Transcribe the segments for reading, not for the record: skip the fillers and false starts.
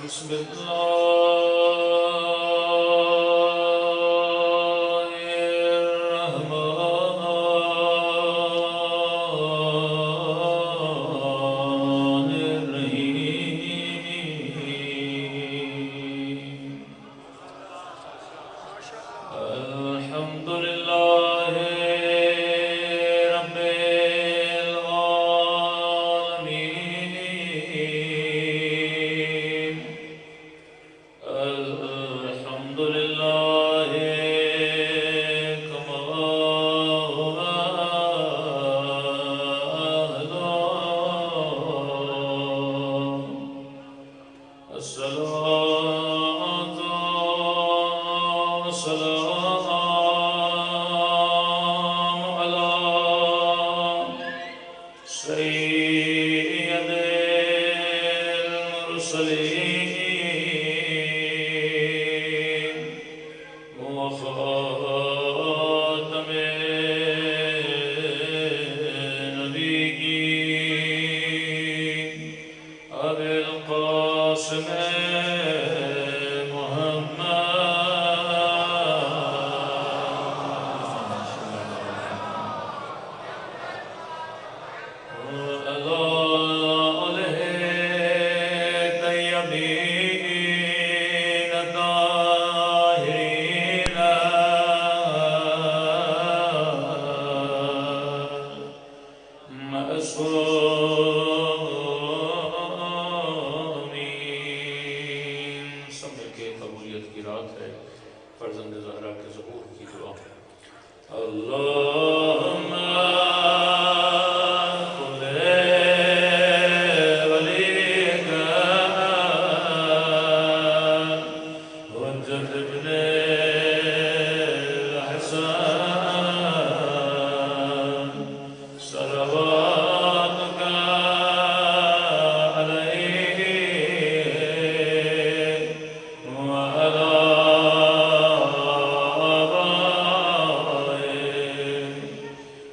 بسم الله الرحمن الرحيم الحمد لله رب العالمين الحمد لله كما هو أهله الصلاة والسلام على سيد المرسلين وخاتم النبيين أبي القاسم معصومين سب مل کے قبولیت کی رات ہے فرزند زہرا کے ظہور کی دعا اللہم کل ولیک حجت ابن الحسن صلواتک علیہ وعلی آبائه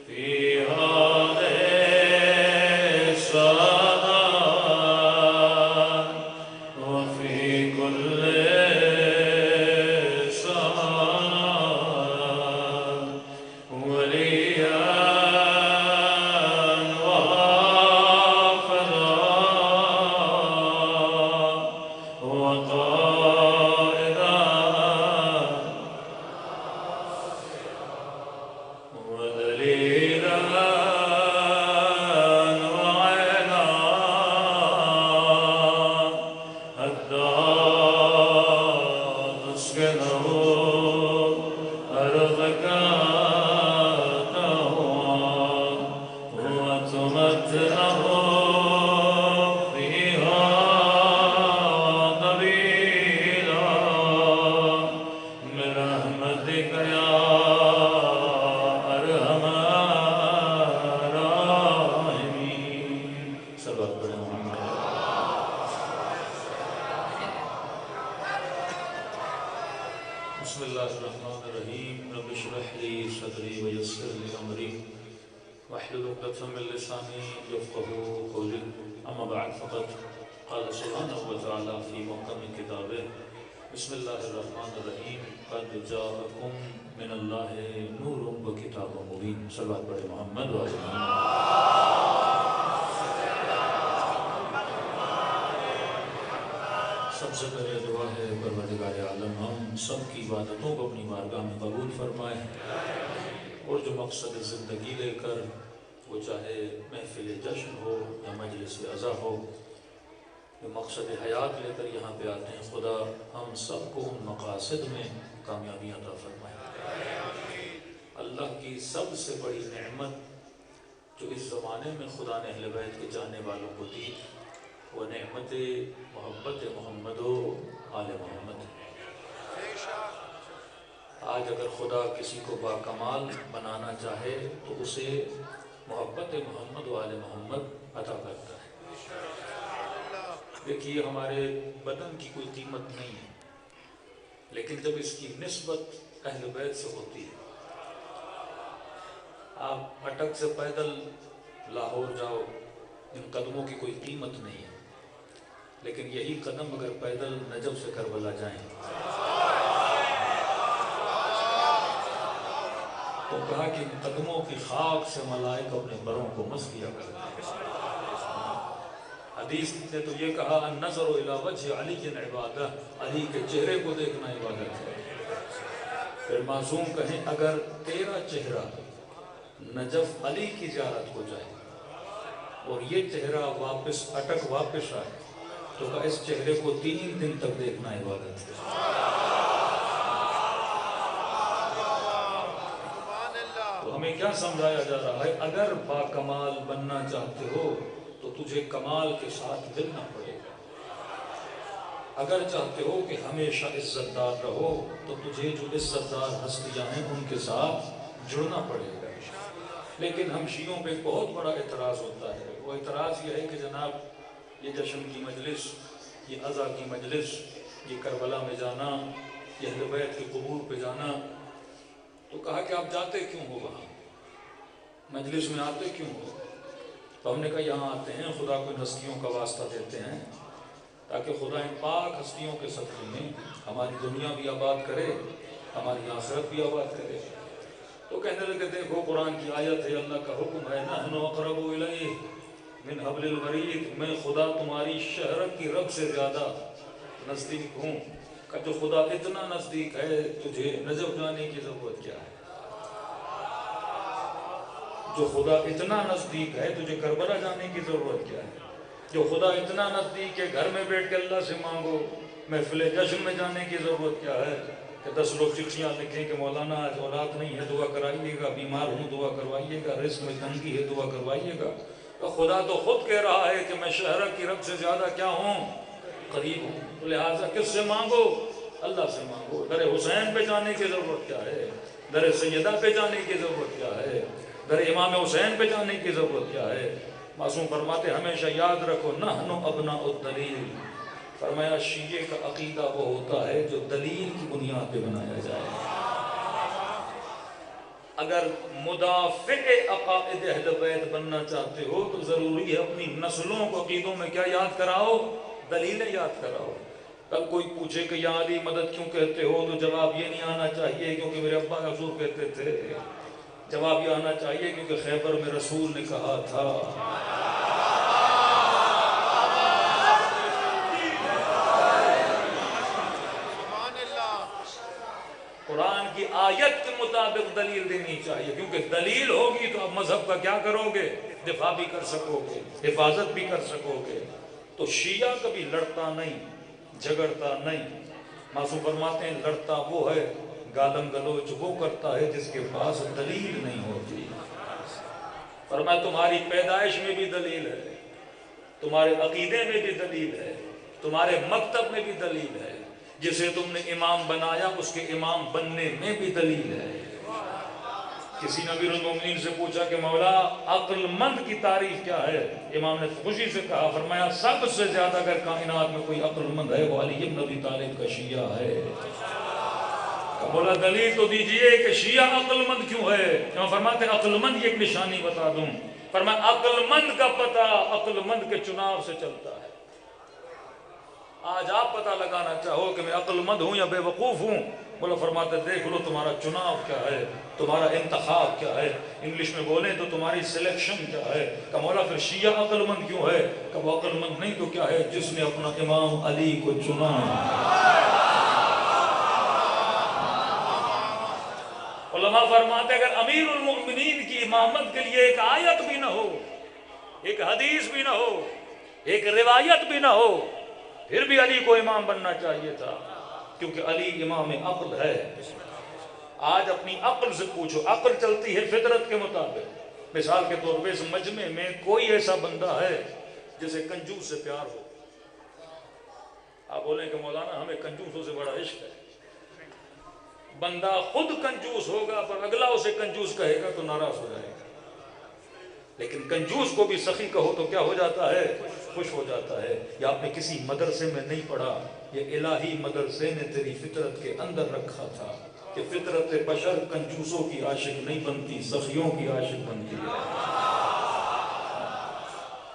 في هذه الساعة وفي كل ساعة وليا وحافظا وقائدا ودليلا وعينا حتى تسكنه أرضك تهوى وتمتعه فيها طويلا برحمتك يا أرحم الراحمين سبق محمد بسم اللہ الرحمن الرحیم رب اشرح لي صدری ویسر لي امری واحلل عقدۃ من لسانی یفقهوا قولی اما بعد فقد قال سبحانہ وتعالی فی محکم کتابہ بسم اللہ الرحمن الرحیم قد جاءکم من اللہ نور وکتاب مبین صلوات پڑھے محمد وعلی سب سے پہلے دعا ہے پروردگار عالم ہم سب کی عبادتوں کو اپنی بارگاہ میں قبول فرمائے اور جو مقصد زندگی لے کر وہ چاہے محفل جشن ہو یا مجلس عزا ہو جو مقصد حیات لے کر یہاں پہ آتے ہیں خدا ہم سب کو ان مقاصد میں کامیابی عطا فرمائے اللہ کی سب سے بڑی نعمت جو اس زمانے میں خدا نے اہل بیت کے چاہنے والوں کو دی وہ نعمت محبت محمد و آل محمد آج اگر خدا کسی کو باکمال بنانا چاہے تو اسے محبت محمد و آل محمد عطا کرتا ہے دیکھیے ہمارے بدن کی کوئی قیمت نہیں ہے لیکن جب اس کی نسبت اہل بیت سے ہوتی ہے آپ اٹک سے پیدل لاہور جاؤ ان قدموں کی کوئی قیمت نہیں ہے لیکن یہی قدم اگر پیدل نجف سے کربلا جائیں تو کہا کہ قدموں کی خاک سے ملائکہ اپنے بروں کو مس کیا کرتے ہیں۔ حدیث نے تو یہ کہا النظر الی وجہ علی عبادہ، علی کے چہرے کو دیکھنا عبادت ہے۔ پھر معصوم کہیں اگر تیرا چہرہ نجف علی کی زیارت ہو جائے اور یہ چہرہ واپس اٹک واپس آئے تو کہا اس چہرے کو 3 دن تک دیکھنا عبادت ہے۔ تو ہمیں کیا سمجھایا جا رہا ہے؟ اگر با کمال بننا چاہتے ہو تو تجھے کمال کے ساتھ ملنا پڑے گا۔ اگر چاہتے ہو کہ ہمیشہ عزت دار رہو تو تجھے جو عزت دار ہستیاں ہیں ان کے ساتھ جڑنا پڑے گا۔ لیکن ہم شیعوں پہ ایک بہت بڑا اعتراض ہوتا ہے، وہ اعتراض یہ ہے کہ جناب یہ جشن کی مجلس، یہ عزا کی مجلس، یہ کربلا میں جانا، یہ اہل بیت کے قبور پہ جانا، تو کہا کہ آپ جاتے کیوں ہو وہاں، مجلس میں آتے کیوں ہو؟ تو ہم نے کہا یہاں آتے ہیں خدا کو ان ہستیوں کا واسطہ دیتے ہیں تاکہ خدا ان پاک ہستیوں کے صدقے میں ہماری دنیا بھی آباد کرے، ہماری آخرت بھی آباد کرے۔ تو کہنے لگے دیکھو قرآن کی آیت ہے، اللہ کا حکم ہے نحن اقرب الیہ من حبل الورید، میں خدا تمہاری شہرت کی رگ سے زیادہ نزدیک ہوں۔ کہ جو خدا اتنا نزدیک ہے تجھے نجف جانے کی ضرورت کیا ہے؟ جو خدا اتنا نزدیک ہے تجھے کربلا جانے کی ضرورت کیا ہے؟ جو خدا اتنا نزدیک ہے گھر میں بیٹھ کے اللہ سے مانگو، محفل جشن میں جانے کی ضرورت کیا ہے کہ 10 لوگ چٹھیاں لکھیں کہ مولانا آج اولاد نہیں ہے دعا کرائیے گا، بیمار ہوں دعا کروائیے گا، رزق میں تنگی ہے دعا کروائیے گا۔ تو خدا تو خود کہہ رہا ہے کہ میں شہرت کی رگ سے زیادہ کیا ہوں؟ قریب ہوں۔ لہٰذا کس سے مانگو؟ اللہ سے مانگو۔ در حسین پہ جانے کی ضرورت کیا ہے؟ در سیدہ پہ جانے کی ضرورت کیا ہے؟ در امام حسین پہ جانے کی ضرورت کیا ہے؟ معصوم فرماتے ہمیشہ یاد رکھو نحن ابناء الدلیل، فرمایا شیعہ کا عقیدہ وہ ہوتا ہے جو دلیل کی بنیاد پہ بنایا جائے۔ اگر مدافع عقائد اہل بیت بننا چاہتے ہو تو ضروری ہے اپنی نسلوں کو عقیدوں میں کیا یاد کراؤ؟ دلیلیں یاد کراؤ۔ کل کوئی پوچھے کہ یا علی مدد کیوں کہتے ہو تو جواب یہ نہیں آنا چاہیے کیونکہ میرے ابا حضور کہتے تھے، جواب یہ آنا چاہیے کیونکہ خیبر میں رسول نے کہا تھا۔ قرآن کی آیت کے مطابق دلیل دینی چاہیے، کیونکہ دلیل ہوگی تو آپ مذہب کا کیا کرو گے؟ دفاع بھی کر سکو گے، حفاظت بھی کر سکو گے۔ تو شیعہ کبھی لڑتا نہیں، جھگڑتا نہیں۔ معصوم فرماتے ہیں لڑتا وہ ہے، گالم گلوچ وہ کرتا ہے جس کے پاس دلیل نہیں ہوتی۔ فرمایا تمہاری پیدائش میں بھی دلیل ہے، تمہارے عقیدے میں بھی دلیل ہے، تمہارے مکتب میں بھی دلیل ہے، جسے تم نے امام بنایا اس کے امام بننے میں بھی دلیل ہے۔ کسی نے امیر المومنین سے پوچھا کہ مولا عقل مند کی تعریف کیا ہے؟ امام نے خوشی سے کہا، فرمایا سب سے زیادہ اگر کائنات میں کوئی عقل مند ہے وہ علی بن ابی طالب کا شیعہ ہے۔ مولا دلیل تو دیجئے کہ شیعہ عقل مند کیوں ہے؟ امام فرماتے ہیں عقل مند ایک نشانی بتا دوں، فرمایا عقل مند کا پتہ عقل مند کے چناؤ سے چلتا ہے۔ آج آپ پتہ لگانا چاہو کہ میں عقل مند ہوں یا بے وقوف ہوں، مولا فرماتے دیکھ لو تمہارا چناؤ کیا ہے، تمہارا انتخاب کیا ہے۔ انگلش میں بولیں تو تمہاری سلیکشن کیا ہے۔ کہ مولا پھر شیعہ عقل مند کیوں ہے؟ کہ وہ عقل مند نہیں تو کیا ہے؟ جس نے اپنا امام علی کو چنا۔ علماء فرماتے اگر امیر المؤمنین کی امامت کے لیے ایک آیت بھی نہ ہو، ایک حدیث بھی نہ ہو، ایک روایت بھی نہ ہو، پھر بھی علی کو امام بننا چاہیے تھا، کیونکہ علی امام عقل ہے۔ آج اپنی عقل سے پوچھو، عقل چلتی ہے فطرت کے مطابق۔ مثال کے طور پہ اس مجمع میں کوئی ایسا بندہ ہے جسے کنجوس سے پیار ہو؟ آپ بولیں کہ مولانا ہمیں کنجوسوں سے بڑا عشق ہے۔ بندہ خود کنجوس ہوگا پر اگلا اسے کنجوس کہے گا تو ناراض ہو جائے گا، لیکن کنجوس کو بھی سخی کہو تو کیا ہو جاتا ہے؟ خوش ہو جاتا ہے۔ یا آپ نے کسی مدرسے میں نہیں پڑھا، یہ الہی مدرسے نے تیری فطرت کے اندر رکھا تھا کہ فطرت بشر کنجوسوں کی عاشق نہیں بنتی، سخیوں کی عاشق بنتی ہے۔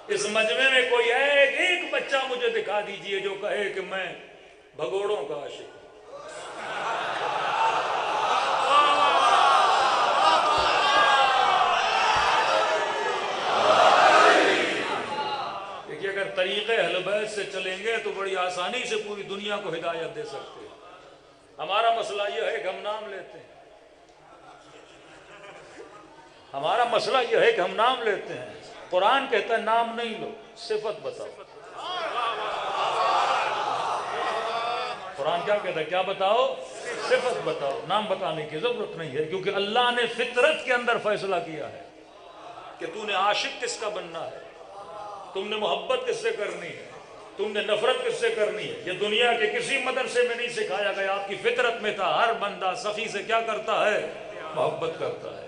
اس مجمع میں کوئی ایک بچہ مجھے دکھا دیجئے جو کہے کہ میں بھگوڑوں کا عاشق ہوں۔ دیکھیے اگر طریقے اہل بیت سے چلیں گے تو بڑی آسانی سے پوری دنیا کو ہدایت دے سکتے ہیں۔ ہمارا مسئلہ یہ ہے کہ ہم نام لیتے ہیں، ہمارا مسئلہ یہ ہے کہ ہم نام لیتے ہیں۔ قرآن کہتا ہے نام نہیں لو، صفت بتاؤ۔ قرآن کیا کہتا ہے؟ کیا بتاؤ؟ صفت بتاؤ۔ نام بتانے کی ضرورت نہیں ہے، کیونکہ اللہ نے فطرت کے اندر فیصلہ کیا ہے کہ تو نے عاشق کس کا بننا ہے، تم نے محبت کس سے کرنی ہے، تم نے نفرت کس سے کرنی ہے۔ یہ دنیا کے کسی مدرسے میں نہیں سکھایا گیا، آپ کی فطرت میں تھا۔ ہر بندہ سخی سے کیا کرتا ہے؟ محبت کرتا ہے۔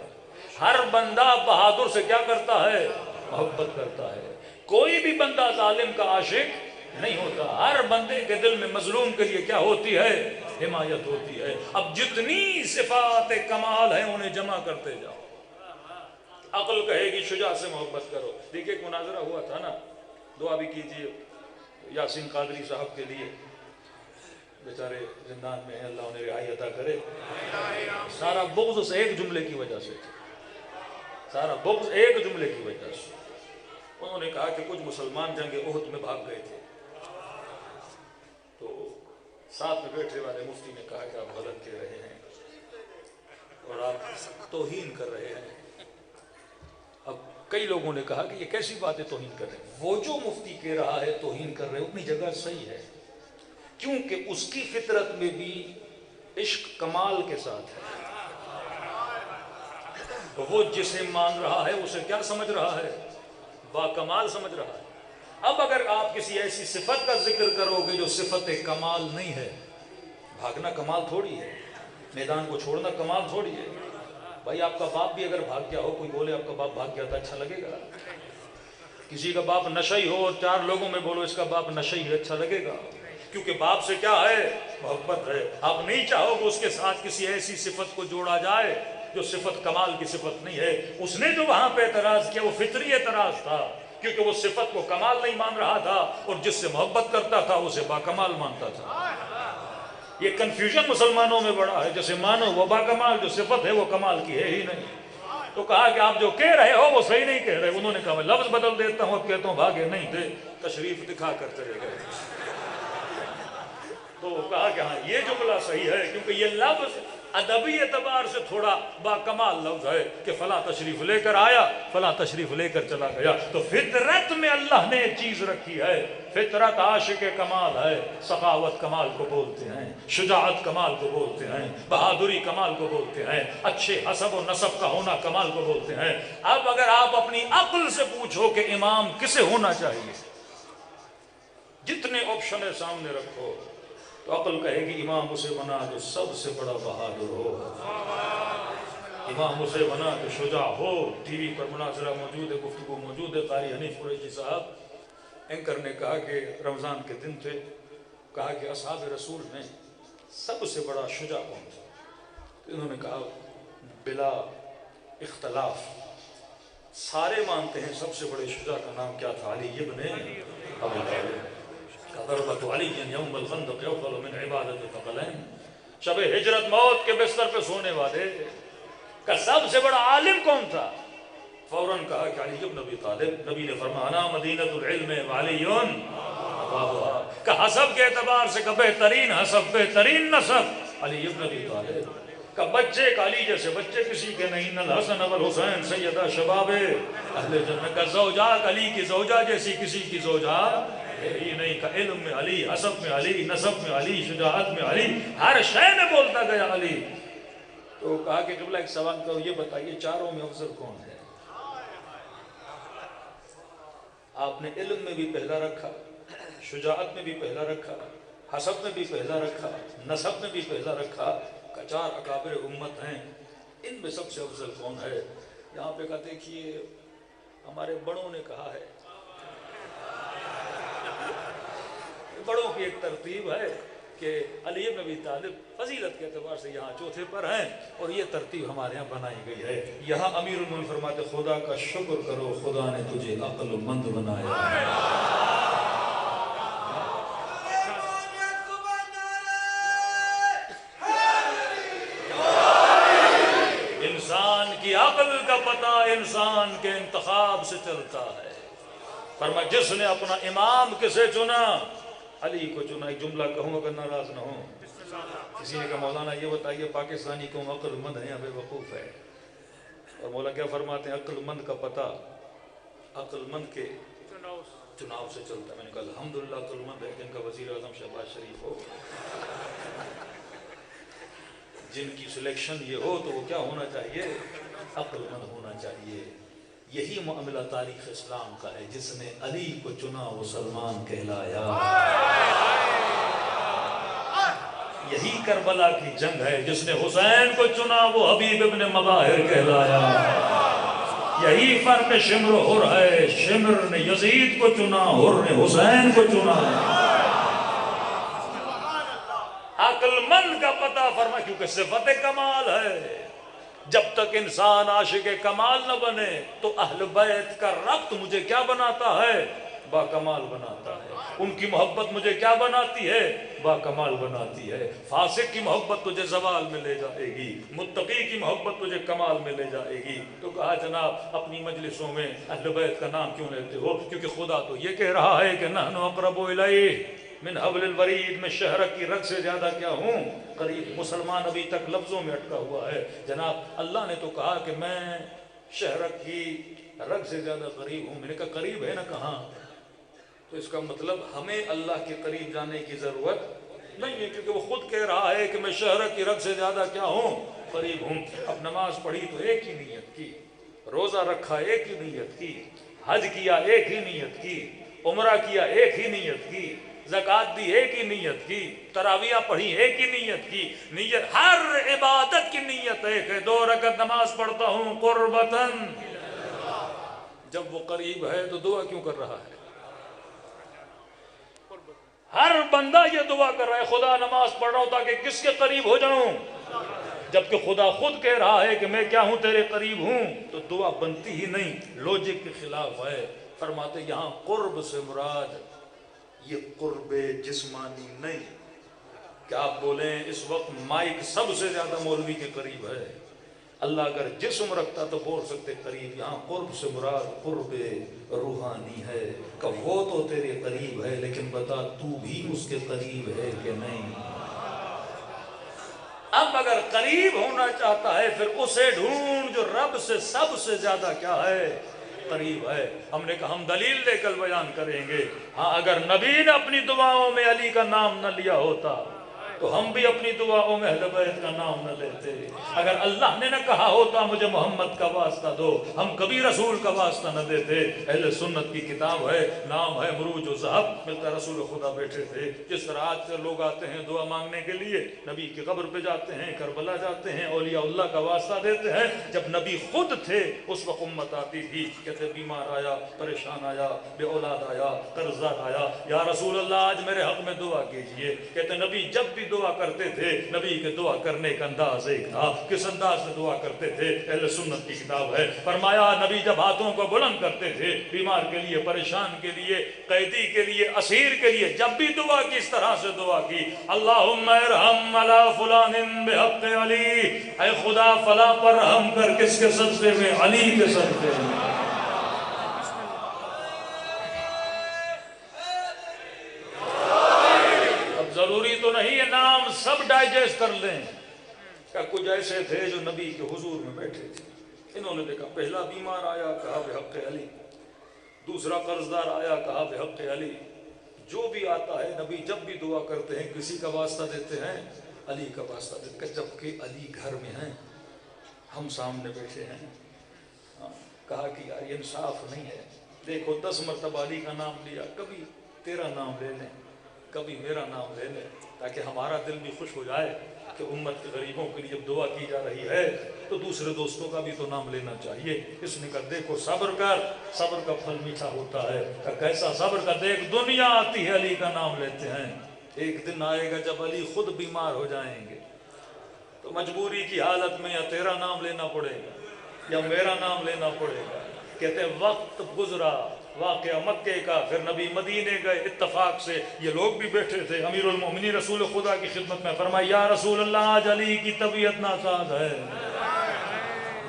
ہر بندہ بہادر سے کیا کرتا ہے؟ محبت کرتا ہے۔ کوئی بھی بندہ ظالم کا عاشق نہیں ہوتا۔ ہر بندے کے دل میں مظلوم کے لیے کیا ہوتی ہے؟ حمایت ہوتی ہے۔ اب جتنی صفات کمال ہیں انہیں جمع کرتے جاؤ۔ عقل کہے گی شجاع سے محبت کرو۔ دیکھیں ایک مناظرہ ہوا تھا نا، دعا بھی کیجئے یاسین قادری صاحب کے لیے، بیچارے زندان میں ہیں، اللہ انہیں رہائی عطا کرے۔ سارا بغض اس ایک جملے کی وجہ سے تھا، سارا بغض ایک جملے کی وجہ سے۔ انہوں نے کہا کہ کچھ مسلمان جنگ احد میں بھاگ گئے تھے، تو ساتھ میں بیٹھے والے مفتی نے کہا کہ آپ غلط کہہ رہے ہیں اور آپ توہین کر رہے ہیں۔ اب کئی لوگوں نے کہا کہ یہ کیسی بات ہے توہین کر رہے ہیں؟ وہ جو مفتی کہہ رہا ہے توہین کر رہے ہیں اپنی جگہ صحیح ہے، کیونکہ اس کی فطرت میں بھی عشق کمال کے ساتھ ہے۔ وہ جسے مان رہا ہے اسے کیا سمجھ رہا ہے؟ با کمال سمجھ رہا ہے۔ اب اگر آپ کسی ایسی صفت کا ذکر کرو گے جو صفت کمال نہیں ہے، بھاگنا کمال تھوڑی ہے، میدان کو چھوڑنا کمال تھوڑی ہے۔ بھائی آپ کا باپ بھی اگر بھاگ گیا ہو، کوئی بولے آپ کا باپ بھاگ گیا تھا، اچھا لگے گا؟ کسی کا باپ نشئی ہو اور چار لوگوں میں بولو اس کا باپ نشئی ہے، اچھا لگے گا؟ کیونکہ باپ سے کیا ہے؟ محبت ہے۔ آپ نہیں چاہو کہ اس کے ساتھ کسی ایسی صفت کو جوڑا جائے جو صفت کمال کی صفت نہیں ہے۔ اس نے جو وہاں پہ اعتراض کیا وہ فطری اعتراض تھا، کیونکہ وہ صفت کو کمال نہیں مان رہا تھا، اور جس سے محبت کرتا تھا اسے باکمال مانتا تھا۔ یہ کنفیوژن مسلمانوں میں بڑا ہے، جیسے مانو وہ باکمال، جو صفت ہے وہ کمال کی ہے ہی نہیں۔ تو کہا کہ آپ جو کہہ رہے ہو وہ صحیح نہیں کہہ رہے۔ انہوں نے کہا میں لفظ بدل دیتا ہوں، اب کہتا ہوں بھاگے نہیں تھے، تشریف دکھا کر چلے گئے۔ تو کہا کہ ہاں یہ جملہ صحیح ہے، کیونکہ یہ لفظ ادبی اعتبار سے تھوڑا باکمال لفظ ہے کہ فلاں تشریف لے کر آیا، فلاں تشریف لے کر چلا گیا۔ تو فطرت میں اللہ نے ایک چیز رکھی ہے، فطرت عاشق کمال ہے۔ سخاوت کمال کو بولتے ہیں، شجاعت کمال کو بولتے ہیں، بہادری کمال کو بولتے ہیں، اچھے حسب و نسب کا ہونا کمال کو بولتے ہیں۔ اب اگر آپ اپنی عقل سے پوچھو کہ امام کسے ہونا چاہیے، جتنے آپشن ہے سامنے رکھو، تو عقل کہے گی امام اسے بنا جو سب سے بڑا بہادر ہو، امام اسے بنا جو شجاع ہو۔ ٹی وی پر مناظرہ موجود ہے، گفتگو موجود ہے۔ قاری حنیف قریشی صاحب اینکر نے کہا کہ رمضان کے دن تھے، کہا کہ اصحاب رسول میں سب سے بڑا شجاع کون تھا؟ انہوں نے کہا بلا اختلاف سارے مانتے ہیں سب سے بڑے شجاع کا نام کیا تھا؟ علی ابن ابی طالب۔ ضربت علی یوم الخندق افضل من عبادت الثقلین۔ شب ہجرت موت کے بستر پہ سونے والے کا سب سے بڑا عالم کون تھا؟ فوراً کہا کہ علی ابن ابی طالب۔ نبی نے فرمایا انا مدینۃ العلم وعلی بابھا، کہ حسب کے اعتبار سے کہ بہترین حسب، بہترین نسب علی ابن ابی طالب۔ کہ بچے کا علی جیسے بچے کسی کے نہیں، الحسن والحسین سیدہ شباب اہل جنت۔ کا زوجہ علی کی زوجہ جیسی کسی کی زوجہ ہی نہیں۔ کا علم میں علی، حسب میں علی، نسب میں علی، شجاعت میں علی، ہر شے میں بولتا گیا علی۔ تو کہا کہ قبلہ ایک سوال کرو، یہ بتائیے چاروں میں افضل کون ہے؟ آپ نے علم میں بھی پہلا رکھا، شجاعت میں بھی پہلا رکھا، حسب میں بھی پہلا رکھا، نسب میں بھی پہلا رکھا۔ کہ چار اکابر امت ہیں، ان میں سب سے افضل کون ہے؟ یہاں پہ کہتے دیکھیے ہمارے بڑوں نے کہا ہے، بڑوں کی ایک ترتیب ہے کہ علی بن ابی طالب فضیلت کے اعتبار سے یہاں چوتھے پر ہیں، اور یہ ترتیب ہمارے یہاں بنائی گئی ہے۔ یہاں امیر المومنین فرماتے خدا کا شکر کرو، خدا نے تجھے عقل مند بنایا۔ انسان کی عقل کا پتہ انسان کے انتخاب سے چلتا ہے۔ فرمایا جس نے اپنا امام کسے چنا؟ علی کو چنا۔ ایک جملہ کہوں اگر ناراض نہ ہوں۔ کسی نے کہا مولانا یہ بتائیے پاکستانی کون عقل مند ہے یا بے وقوف ہے؟ اور مولا کیا فرماتے ہیں؟ عقل مند کا پتہ عقل مند کے چناؤ سے چلتا ہے۔ میں نے کہا الحمدللہ عقل مند ہے جن کا وزیر اعظم شہباز شریف ہو، جن کی سلیکشن یہ ہو تو وہ کیا ہونا چاہیے؟ عقل مند ہونا چاہیے۔ یہی معاملہ تاریخ اسلام کا ہے، جس نے علی کو چنا وہ سلمان کہلایا۔ یہی کربلا کی جنگ ہے، جس نے حسین کو چنا وہ حبیب ابن مظاہر کہلایا۔ یہی فرق شمر و حر ہے، شمر نے یزید کو چنا، حر نے حسین کو چنا۔ عقل مند کا پتہ فرما، کیونکہ صفت کمال ہے۔ جب تک انسان عاشق کمال نہ بنے تو اہل بیت کا ربط مجھے کیا بناتا ہے؟ با کمال بناتا ہے۔ ان کی محبت مجھے کیا بناتی ہے؟ با کمال بناتی ہے۔ فاسق کی محبت تجھے زوال میں لے جائے گی، متقی کی محبت تجھے کمال میں لے جائے گی۔ تو کہا جناب اپنی مجلسوں میں اہل بیت کا نام کیوں لیتے ہو؟ کیونکہ خدا تو یہ کہہ رہا ہے کہ نحن اقرب الیہ من حبل الورید، میں شہرک کی رگ سے زیادہ کیا ہوں؟ قریب۔ مسلمان ابھی تک لفظوں میں اٹکا ہوا ہے۔ جناب اللہ نے تو کہا کہ میں شہرک کی رگ سے زیادہ قریب ہوں۔ میں نے کہا قریب ہے نا کہاں؟ تو اس کا مطلب ہمیں اللہ کے قریب جانے کی ضرورت نہیں ہے، کیونکہ وہ خود کہہ رہا ہے کہ میں شہرک کی رگ سے زیادہ کیا ہوں؟ قریب ہوں۔ اب نماز پڑھی تو ایک ہی نیت کی، روزہ رکھا ایک ہی نیت کی، حج کیا ایک ہی نیت کی، عمرہ کیا ایک ہی نیت کی، زکوٰۃ دی ایک ہی نیت کی، تراویح پڑھی ایک ہی نیت کی۔ نیت ہر عبادت کی نیت ایک ہے۔ 2 رکعت نماز پڑھتا ہوں قربتاً، جب وہ قریب ہے تو دعا کیوں کر رہا ہے؟ ہر بندہ یہ دعا کر رہا ہے خدا نماز پڑھ رہا ہوں تاکہ کس کے قریب ہو جاؤں؟ جبکہ خدا خود کہہ رہا ہے کہ میں کیا ہوں؟ تیرے قریب ہوں۔ تو دعا بنتی ہی نہیں، لوجک کے خلاف ہے۔ فرماتے یہاں قرب سے مراد یہ قرب جسمانی نہیں کہ آپ بولیں اس وقت مائک سب سے زیادہ مولوی کے قریب ہے۔ اللہ اگر جسم رکھتا تو بول سکتے قریب۔ یہاں قرب سے مراد قرب روحانی ہے کہ وہ تو تیرے قریب ہے، لیکن بتا تو بھی اس کے قریب ہے کہ نہیں۔ اب اگر قریب ہونا چاہتا ہے پھر اسے ڈھونڈ جو رب سے سب سے زیادہ کیا ہے؟ قریب ہے۔ ہم نے کہا ہم دلیل لے کر بیان کریں گے۔ ہاں اگر نبی نے اپنی دعاؤں میں علی کا نام نہ لیا ہوتا تو ہم بھی اپنی دعاؤں میں اہل بیت کا نام نہ لیتے۔ اگر اللہ نے نہ کہا ہوتا مجھے محمد کا واسطہ دو، ہم کبھی رسول کا واسطہ نہ دیتے۔ اہل سنت کی کتاب ہے، نام ہے مروج و ذہب، ملتا رسول خدا بیٹھے تھے۔ جس طرح آج سے لوگ آتے ہیں دعا مانگنے کے لیے، نبی کی قبر پہ جاتے ہیں، کربلا جاتے ہیں، اولیاء اللہ کا واسطہ دیتے ہیں۔ جب نبی خود تھے اس وقت امت آتی تھی، کہتے بیمار آیا، پریشان آیا، بے اولاد آیا، قرضدار آیا، یا رسول اللہ آج میرے حق میں دعا کیجئے۔ کہتے نبی جب بھی دعا کرتے تھے، نبی کے دعا کرنے کا انداز ایک تھا۔ کس انداز میں دعا کرتے تھے؟ اہل سنت کی کتاب ہے۔ فرمایا نبی جب ہاتھوں کو بلند کرتے تھے، بیمار کے لیے، پریشان کے لیے، قیدی کے لیے، اسیر کے لیے، جب بھی دعا کی اس طرح سے دعا کی، اللہم ارحم علی فلان بحق علی، اے خدا فلاں پر رحم کر، کس کے صدقے میں؟ علی کے صدقے میں۔ ضروری تو نہیں ہے نام سب ڈائجسٹ کر لیں۔ کہ کچھ ایسے تھے جو نبی کے حضور میں بیٹھے تھے، انہوں نے دیکھا پہلا بیمار آیا کہا بحق علی، دوسرا قرضدار آیا کہا بحق علی۔ جو بھی آتا ہے نبی جب بھی دعا کرتے ہیں کسی کا واسطہ دیتے ہیں؟ علی کا واسطہ دیتے ہیں۔ جبکہ علی گھر میں ہیں، ہم سامنے بیٹھے ہیں۔ کہا کہ یار یہ انصاف نہیں ہے، دیکھو 10 مرتبہ علی کا نام لیا، کبھی تیرا نام لے لیں، کبھی میرا نام لے لیں، تاکہ ہمارا دل بھی خوش ہو جائے کہ امت کے غریبوں کے لیے دعا کی جا رہی ہے تو دوسرے دوستوں کا بھی تو نام لینا چاہیے۔ اس نے کہا دیکھو صبر کر، صبر کا پھل میٹھا ہوتا ہے۔ کہ کیسا صبر کا؟ دیکھ دنیا آتی ہے علی کا نام لیتے ہیں، ایک دن آئے گا جب علی خود بیمار ہو جائیں گے تو مجبوری کی حالت میں یا تیرا نام لینا پڑے گا یا میرا نام لینا پڑے گا. کہتے ہیں وقت گزرا، واقعہ مکے کا، پھر نبی مدینے گئے. اتفاق سے یہ لوگ بھی بیٹھے تھے. امیر المومنین رسول خدا کی خدمت میں فرمایا یا رسول اللہ آج علی کی طبیعت ناساز ہے،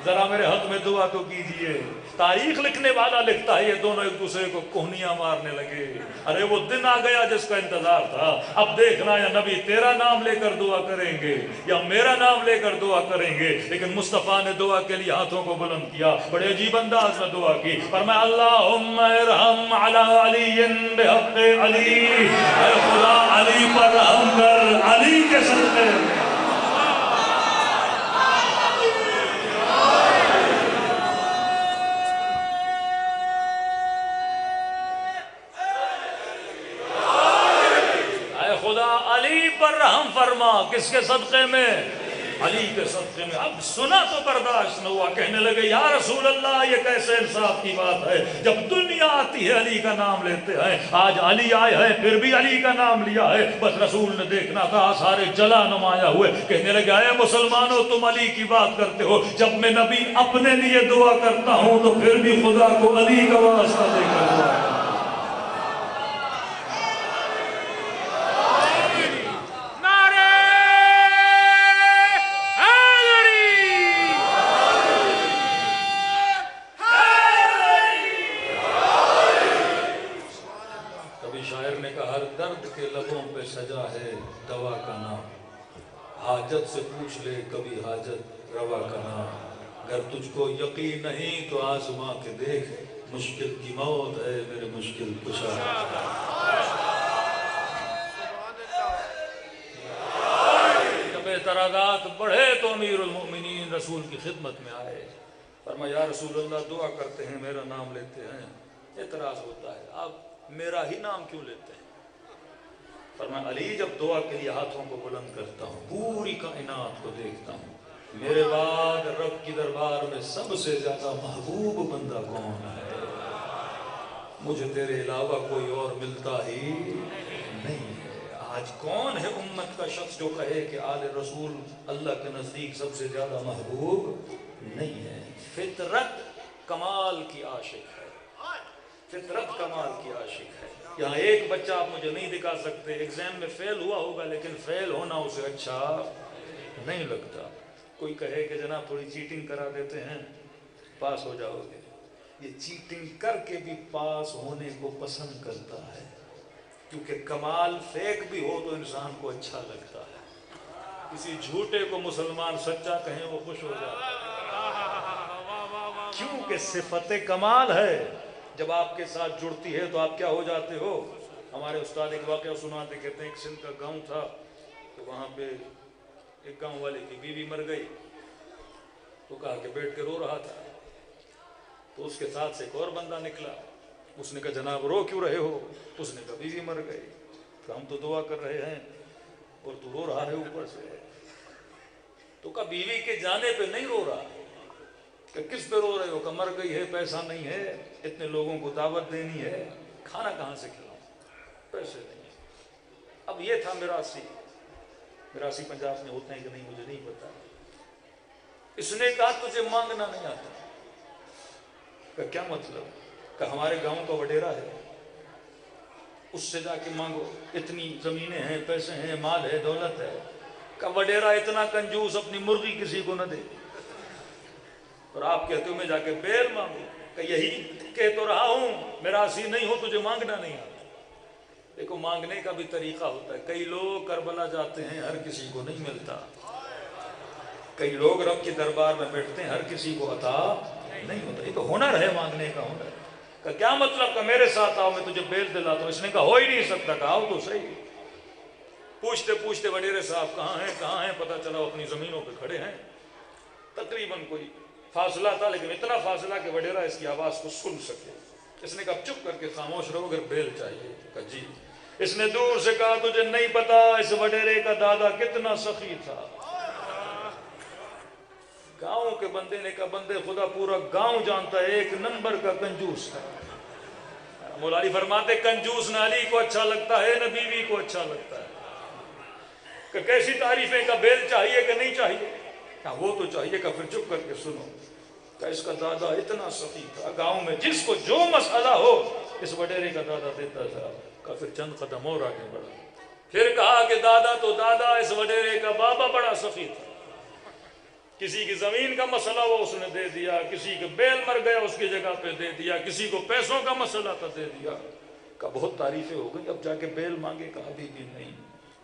ذرا میرے حق میں دعا تو کیجئے. تاریخ لکھنے والا لکھتا ہے یہ دونوں ایک دوسرے کو کوہنیاں مارنے لگے. ارے وہ دن آ گیا جس کا انتظار تھا. اب دیکھنا یا نبی تیرا نام لے کر دعا کریں گے یا میرا نام لے کر دعا کریں گے. لیکن مصطفیٰ نے دعا کے لیے ہاتھوں کو بلند کیا، بڑے عجیب انداز میں دعا کی. فرمایا اللہم ارحم علی علی بحق علی، اے خدا علی پر رحم کر علی کے صدقے. رحم فرما، کس کے صدقے میں؟ علی کے صدقے میں. اب سنا تو برداشت نہ ہوا، کہنے لگے یا رسول اللہ یہ کیسے انصاف کی بات ہے، جب دنیا آتی ہے علی کا نام لیتے ہیں، آج علی آئے ہیں پھر بھی علی کا نام لیا ہے. بس رسول نے دیکھنا تھا، سارے جلا نمایا ہوئے. کہنے لگے اے مسلمانوں تم علی کی بات کرتے ہو، جب میں نبی اپنے لیے دعا کرتا ہوں تو پھر بھی خدا کو علی کا واسطہ دے کر دعا کرتا ہوں. سجا ہے دوا کا نام، حاجت سے پوچھ لے کبھی حاجت روا کا نام. اگر تجھ کو یقین نہیں تو آزما کے دیکھ، مشکل کی موت ہے میرے مشکل کشا. جب اعتراضات بڑھے تو امیر المؤمنین رسول کی خدمت میں آئے. فرمایا یا رسول اللہ دعا کرتے ہیں میرا نام لیتے ہیں، اعتراض ہوتا ہے آپ میرا ہی نام کیوں لیتے ہیں؟ فرمایا علی جب دعا کے لیے ہاتھوں کو بلند کرتا ہوں پوری کائنات کو دیکھتا ہوں، میرے بعد رب کی دربار میں سب سے زیادہ محبوب بندہ کون ہے؟ مجھے تیرے علاوہ کوئی اور ملتا ہی نہیں ہے. آج کون ہے امت کا شخص جو کہے کہ آل رسول اللہ کے نزدیک سب سے زیادہ محبوب نہیں ہے؟ فطرت کمال کی عاشق ہے، فطرت کمال کی عاشق ہے. یہاں ایک بچہ آپ مجھے نہیں دکھا سکتے ایگزام میں فیل ہوا ہوگا لیکن فیل ہونا اسے اچھا نہیں لگتا. کوئی کہے کہ جناب تھوڑی چیٹنگ کرا دیتے ہیں پاس ہو جاؤ گے، یہ چیٹنگ کر کے بھی پاس ہونے کو پسند کرتا ہے، کیونکہ کمال فیک بھی ہو تو انسان کو اچھا لگتا ہے. کسی جھوٹے کو مسلمان سچا کہیں وہ خوش ہو جاتا ہے، کیونکہ صفت کمال ہے. جب آپ کے ساتھ جڑتی ہے تو آپ کیا ہو جاتے ہو. ہمارے استاد ایک واقعہ سناتے، کہتے ہیں ایک سندھ کا گاؤں تھا تو وہاں پہ ایک گاؤں والے کی بیوی مر گئی تو کہا کہ بیٹھ کے رو رہا تھا تو اس کے ساتھ سے ایک اور بندہ نکلا. اس نے کہا جناب رو کیوں رہے ہو؟ اس نے کہا بیوی مر گئی. کہ ہم تو دعا کر رہے ہیں اور تو رو رہا ہے اوپر سے. تو کہا بیوی کے جانے پہ نہیں رو رہا. کہ کس پہ رو رہے ہو؟ کہ مر گئی ہے، پیسہ نہیں ہے، اتنے لوگوں کو دعوت دینی ہے، کھانا کہاں سے کھلاؤں، پیسے نہیں ہے. اب یہ تھا میراثی پنجاب میں ہوتے ہیں کہ نہیں مجھے نہیں پتا. اس نے کہا تجھے مانگنا نہیں آتا. کہ کیا مطلب؟ کہ ہمارے گاؤں کا وڈیرا ہے اس سے جا کے مانگو، اتنی زمینیں ہیں، پیسے ہیں، مال ہے، دولت ہے. کہ وڈیرا اتنا کنجوس اپنی مرغی کسی کو نہ دے، اور آپ کہتے ہو میں جا کے بیل مانگو. کہ یہی کہہ تو رہا ہوں میراثی نہیں ہو تجھے مانگنا نہیں آتا. دیکھو مانگنے کا بھی طریقہ ہوتا ہے. کئی لوگ کربلا جاتے ہیں ہر کسی کو نہیں ملتا، کئی لوگ رب کے دربار میں بیٹھتے ہیں ہر کسی کو عطا نہیں ہوتا. یہ تو ہنر ہے مانگنے کا ہنر. کہ کیا مطلب؟ کہ میرے ساتھ آؤ میں تجھے بیل دلاتا ہوں. اس نے کہا ہو ہی نہیں سکتا. کہا آؤ تو صحیح. پوچھتے پوچھتے وڈیرے صاحب کہاں ہیں پتہ چلا اپنی زمینوں پہ کھڑے ہیں. تقریباً کوئی فاصلہ تھا لیکن اتنا فاصلہ کہ وڈیرا اس کی آواز کو سن سکے. اس نے کہا چپ کر کے خاموش رہو، اگر بیل چاہیے. کہا جی. اس نے دور سے کہا تجھے نہیں پتا اس وڈیرے کا دادا کتنا سخی تھا. گاؤں کے بندے نے کہا بندے خدا پورا گاؤں جانتا ہے ایک نمبر کا کنجوس تھا. مولا علی فرماتے کنجوس نہ علی کو اچھا لگتا ہے نہ بیوی کو اچھا لگتا ہے. کہ کیسی تعریفیں کا بیل چاہیے کہ نہیں چاہیے؟ کہا وہ تو چاہیے کہ پھر چپ کر کے سنو کہ اس کا دادا اتنا سخی تھا، گاؤں میں جس کو جو مسئلہ ہو اس وڈیرے کا دادا دیتا تھا۔ کہ پھر چند قدم اور آگے بڑھا، پھر کہا کہ دادا تو دادا، اس وڈیرے کا بابا بڑا سخی تھا، کسی کی زمین کا مسئلہ وہ اس نے دے دیا، کسی کے بیل مر گیا اس کی جگہ پہ دے دیا، کسی کو پیسوں کا مسئلہ تھا دے دیا۔ کہا بہت تعریفیں ہو گئی، اب جا کے بیل مانگے؟ کہا ابھی بھی نہیں۔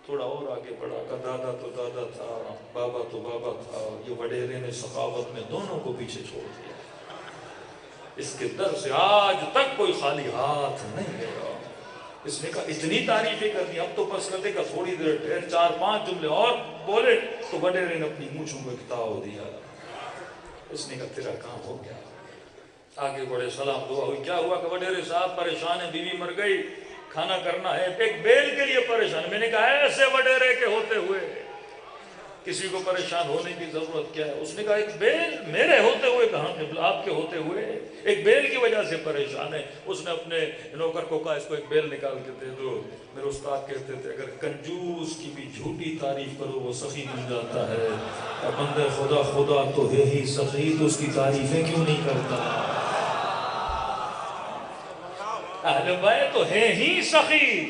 تھوڑا اور آگے بڑھا، کہ دادا تو دادا تھا، بابا تو بابا تھا، یہ وڈیرے نے سخاوت میں دونوں کو پیچھے چھوڑ دیا، اس کے در سے آج تک کوئی خالی ہاتھ نہیں گیا۔ اس نے کہا اتنی تعریفیں کر دی، اب تو بس کر دے گا، تھوڑی دیر ٹھہر، 4-5 جملے اور بولے تو وڈیرے نے اپنی مونچھوں کو اکتاؤ دیا۔ اس نے کہا تیرا کام ہو گیا۔ آگے بڑے، سلام دعا ہوئی، کیا ہوا؟ کہ وڈیرے صاحب پریشان ہے، بیوی مر گئی، کھانا کرنا ہے، ایک بیل کے لیے پریشان۔ میں نے کہا ایسے وڈیرے کے ہوتے ہوئے کسی کو پریشان ہونے کی ضرورت کیا ہے؟ اس نے کہا ایک بیل میرے ہوتے ہوئے کہاں، قبلہ آپ کے ہوتے ہوئے ایک بیل کی وجہ سے پریشان ہے۔ اس نے اپنے نوکر کو کہا اس کو ایک بیل نکال کے دے دو۔ میرے استاد کہتے تھے اگر کنجوس کی بھی جھوٹی تعریف کرو وہ سخی بن جاتا ہے، اور بندے خدا خدا تو ہے ہی سخی، تو اس کی تعریفیں کیوں نہیں کرتا؟ اہل بیت تو ہے ہی سخی،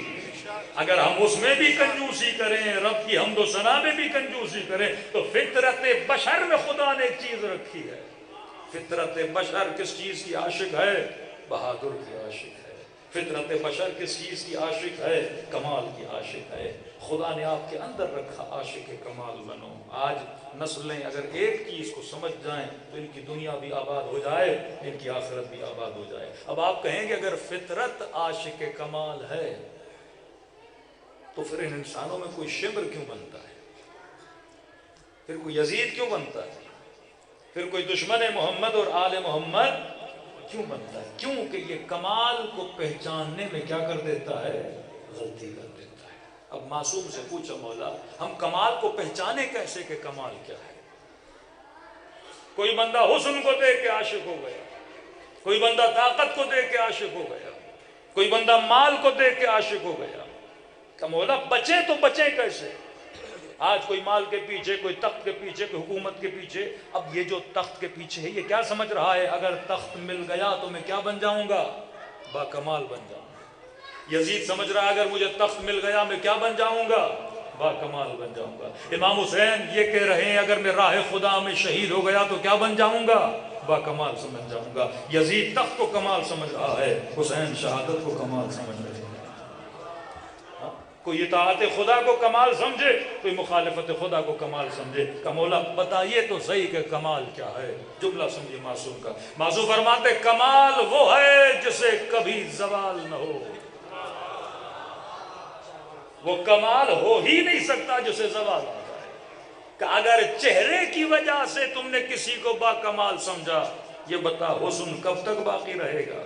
اگر ہم اس میں بھی کنجوسی کریں، رب کی حمد و ثنا میں بھی کنجوسی کریں، تو فطرت بشر میں خدا نے ایک چیز رکھی ہے۔ فطرت بشر کس چیز کی عاشق ہے؟ بہادر کی عاشق ہے۔ فطرت بشر کس چیز کی عاشق ہے؟ کمال کی عاشق ہے۔ خدا نے آپ کے اندر رکھا، عاشق کمال بنو۔ آج نسلیں اگر ایک چیز کو سمجھ جائیں تو ان کی دنیا بھی آباد ہو جائے، ان کی آخرت بھی آباد ہو جائے۔ اب آپ کہیں گے اگر فطرت عاشق کمال ہے تو پھر ان انسانوں میں کوئی شمر کیوں بنتا ہے؟ پھر کوئی یزید کیوں بنتا ہے؟ پھر کوئی دشمن محمد اور آل محمد کیوں بنتا ہے؟ کیوں کہ یہ کمال کو پہچاننے میں کیا کر دیتا ہے؟ غلطی کر دیتا ہے۔ اب معصوم سے پوچھا مولا ہم کمال کو پہچانے کیسے کہ کمال کیا ہے؟ کوئی بندہ حسن کو دیکھ کے عاشق ہو گیا، کوئی بندہ طاقت کو دیکھ کے عاشق ہو گیا، کوئی بندہ مال کو دیکھ کے عاشق ہو گیا۔ کہ مولا بچے تو بچے کیسے؟ آج کوئی مال کے پیچھے، کوئی تخت کے پیچھے، کوئی حکومت کے پیچھے۔ اب یہ جو تخت کے پیچھے ہے یہ کیا سمجھ رہا ہے اگر تخت مل گیا تو میں کیا بن جاؤں گا؟ با کمال بن جاؤں گا۔ یزید سمجھ رہا ہے اگر مجھے تخت مل گیا میں کیا بن جاؤں گا؟ با کمال بن جاؤں گا۔ امام حسین یہ کہہ رہے ہیں اگر میں راہ خدا میں شہید ہو گیا تو کیا بن جاؤں گا؟ با کمال سمجھ جاؤں گا۔ یزید تخت کو کمال سمجھ رہا ہے، حسین شہادت کو کمال سمجھ رہے ہیں۔ کوئی اطاعت خدا کو کمال سمجھے، کوئی مخالفت خدا کو کمال سمجھے۔ کہ مولا بتائیے تو صحیح کہ کمال کیا ہے؟ جملہ سمجھے معصوم کا۔ معصوم فرماتے کمال وہ ہے جسے کبھی زوال نہ ہو۔ وہ کمال ہو ہی نہیں سکتا جسے زوال آ جائے۔ کہ اگر چہرے کی وجہ سے تم نے کسی کو با کمال سمجھا، یہ بتا حسن کب تک باقی رہے گا؟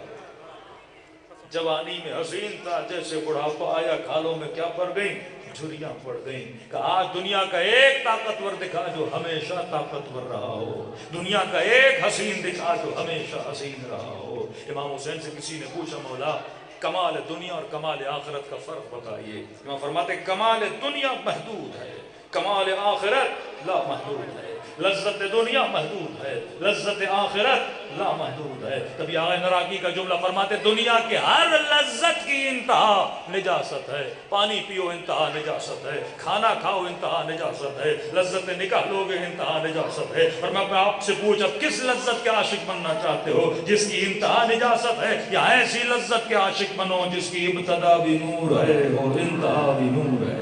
جوانی میں حسین تھا، جیسے بڑھاپا آیا کھالوں میں کیا پڑ گئیں؟ جھریاں پڑ گئیں۔ کہ آج دنیا کا ایک طاقتور دکھا جو ہمیشہ طاقتور رہا ہو، دنیا کا ایک حسین دکھا جو ہمیشہ حسین رہا ہو۔ امام حسین سے کسی نے پوچھا مولا کمال دنیا اور کمال آخرت کا فرق بتائیے۔ امام فرماتے کمال دنیا محدود ہے، کمال آخرت لا محدود ہے۔ لذت دنیا محدود ہے، لذت آخرت لا محدود ہے۔ تبھی آغا نراقی کا جملہ فرماتے دنیا کے ہر لذت کی انتہا نجاست ہے۔ پانی پیو انتہا نجاست ہے، کھانا کھاؤ انتہا نجاست ہے، لذت نکاح لوگے انتہا نجاست ہے۔ اور میں آپ سے پوچھ اب کس لذت کے عاشق بننا چاہتے ہو جس کی انتہا نجاست ہے، یا ایسی لذت کے عاشق بنو جس کی ابتدا بھی نور ہے اور انتہا بھی نور ہے؟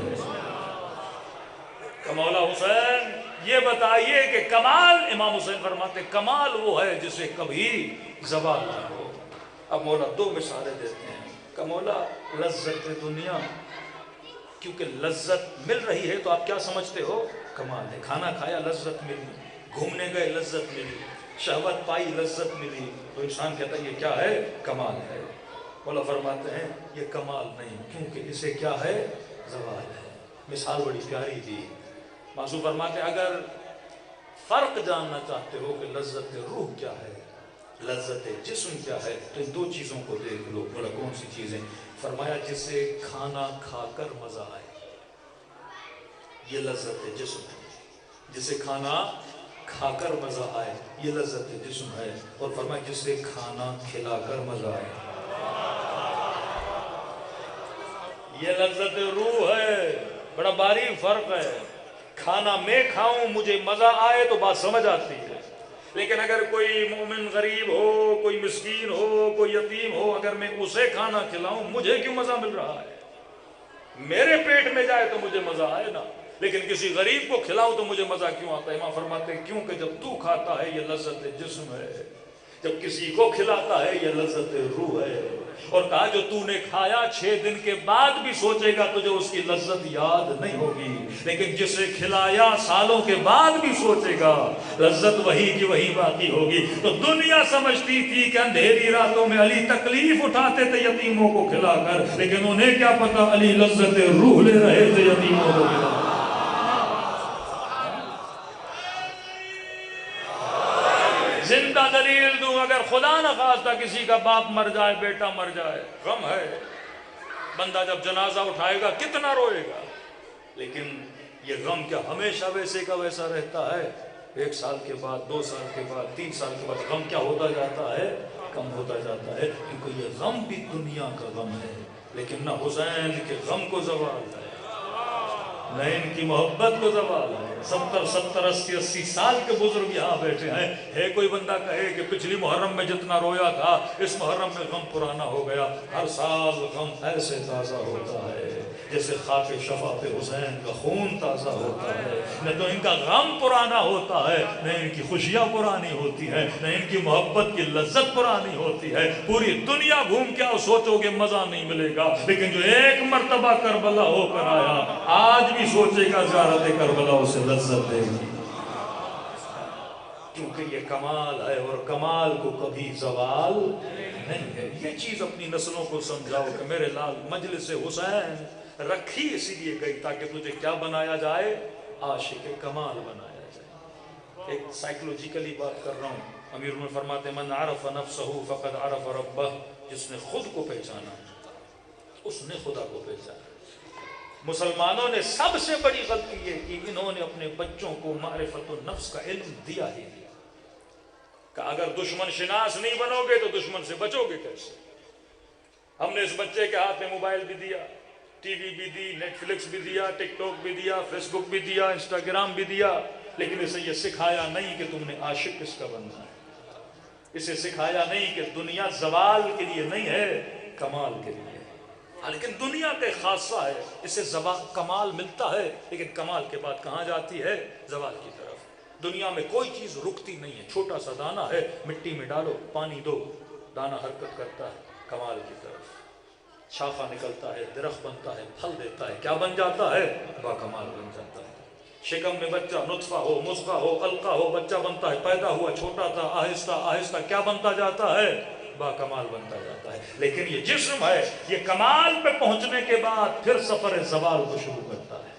مولا حسین یہ بتائیے کہ کمال، امام حسین فرماتے کمال وہ ہے جسے کبھی زوال نہ ہو۔ اب مولا دو مثالیں دیتے ہیں کہ مولا لذت دنیا، کیونکہ لذت مل رہی ہے تو آپ کیا سمجھتے ہو؟ کمال ہے۔ کھانا کھایا لذت ملی، گھومنے گئے لذت ملی، شہوت پائی لذت ملی، تو انسان کہتا ہے یہ کیا ہے؟ کمال ہے۔ مولا فرماتے ہیں یہ کمال نہیں، کیونکہ اسے کیا ہے؟ زوال ہے۔ مثال بڑی پیاری دی۔ معصوم فرماتے اگر فرق جاننا چاہتے ہو کہ لذت روح کیا ہے، لذت جسم کیا ہے، تو ان دو چیزوں کو دیکھ لو۔ بڑا کون سی چیزیں؟ فرمایا جسے کھانا کھا کر مزہ آئے، یہ لذت جسم ہے. جسے کھانا کھا کر مزہ آئے یہ لذت جسم ہے. اور فرمایا جسے کھانا کھلا کر مزہ آئے یہ لذت روح ہے. بڑا باریک فرق ہے. کھانا میں کھاؤں مجھے مزہ آئے تو بات سمجھ آتی ہے، لیکن اگر کوئی مومن غریب ہو، کوئی مسکین ہو، کوئی یتیم ہو، اگر میں اسے کھانا کھلاؤں مجھے کیوں مزہ مل رہا ہے؟ میرے پیٹ میں جائے تو مجھے مزہ آئے نا، لیکن کسی غریب کو کھلاؤں تو مجھے مزہ کیوں آتا ہے؟ امام فرماتے ہیں کیونکہ جب تو کھاتا ہے یہ لذت جسم ہے، جب کسی کو کھلاتا ہے یہ لذت روح ہے. اور کہا جو تو نے کھایا 6 دن کے بعد بھی سوچے گا تجھے اس کی لذت یاد نہیں ہوگی، لیکن جسے کھلایا سالوں کے بعد بھی سوچے گا لذت وہی کی وہی باقی ہوگی. تو دنیا سمجھتی تھی کہ اندھیری راتوں میں علی تکلیف اٹھاتے تھے یتیموں کو کھلا کر، لیکن انہیں کیا پتا علی لذت روح لے رہے تھے یتیموں کو کھلا کر. زندہ دلیل دوں، اگر خدا نہ خواستہ کسی کا باپ مر جائے، بیٹا مر جائے، غم ہے. بندہ جب جنازہ اٹھائے گا کتنا روئے گا، لیکن یہ غم کیا ہمیشہ ویسے کا ویسا رہتا ہے؟ 1 سال کے بعد، 2 سال کے بعد، 3 سال کے بعد غم کیا ہوتا جاتا ہے؟ کم ہوتا جاتا ہے. کیونکہ یہ غم بھی دنیا کا غم ہے، لیکن نہ حسین کے غم کو زوال ہے، نہ ان کی محبت کو زوال ہے. 70 80 سال کے بزرگ یہاں بیٹھے ہیں. ہے کوئی بندہ کہے کہ پچھلی محرم میں جتنا رویا تھا اس محرم میں غم پرانا ہو گیا؟ ہر سال غم ایسے تازہ ہوتا ہے جیسے خاک شفاعت حسین کا خون تازہ ہوتا ہے. نہ تو ان کا غم پرانا ہوتا ہے، نہ ان کی خوشیاں پرانی ہوتی ہیں، نہ ان کی محبت کی لذت پرانی ہوتی ہے. پوری دنیا گھوم کے سوچو گے مزہ نہیں ملے گا، لیکن جو ایک مرتبہ کربلا ہو کر آیا آج بھی سوچے گا زیارت کربلا اسے لذت دے گی. کیونکہ یہ کمال ہے اور کمال کو کبھی زوال نہیں ہے. یہ چیز اپنی نسلوں کو سمجھاؤ کہ میرے لال مجلس حسین رکھی اسی لیے گئی تاکہ تجھے کیا بنایا جائے؟ عاشق کمال بنایا جائے. ایک سائیکلوجیکلی بات کر رہا ہوں. امیر میں فرماتے من عرف نفسہ فقد عرف ربہ، جس نے خود کو پہچانا اس نے خدا کو پہچانا. مسلمانوں نے سب سے بڑی غلطی یہ کی انہوں نے اپنے بچوں کو معرفت النفس کا علم دیا ہی دیا کہ اگر دشمن شناس نہیں بنو گے تو دشمن سے بچو گے کیسے؟ ہم نے اس بچے کے ہاتھ میں موبائل بھی دیا، ٹی وی بھی دی، نیٹ فلکس بھی دیا، ٹک ٹاک بھی دیا، فیس بک بھی دیا، انسٹاگرام بھی دیا، لیکن اسے یہ سکھایا نہیں کہ تم نے عاشق کس کا بننا ہے. اسے سکھایا نہیں کہ دنیا زوال کے لیے نہیں ہے، کمال کے لیے. لیکن دنیا کا خاصہ ہے، اسے کمال ملتا ہے، لیکن کمال کے بعد کہاں جاتی ہے؟ زوال کی طرف. دنیا میں کوئی چیز رکتی نہیں ہے. چھوٹا سا دانہ ہے، مٹی میں ڈالو، پانی دو، دانہ حرکت کرتا ہے کمال کی طرف. شاخہ نکلتا ہے، درخت بنتا ہے، پھل دیتا ہے، کیا بن جاتا ہے؟ با کمال بن جاتا ہے. شکم میں بچہ نطفہ ہو، مضغہ ہو، علقہ ہو، بچہ بنتا ہے، پیدا ہوا چھوٹا تھا، آہستہ آہستہ کیا بنتا جاتا ہے؟ با کمال بنتا جاتا ہے. لیکن یہ جسم ہے، یہ کمال پہ پہنچنے کے بعد پھر سفر زوال کو شروع کرتا ہے.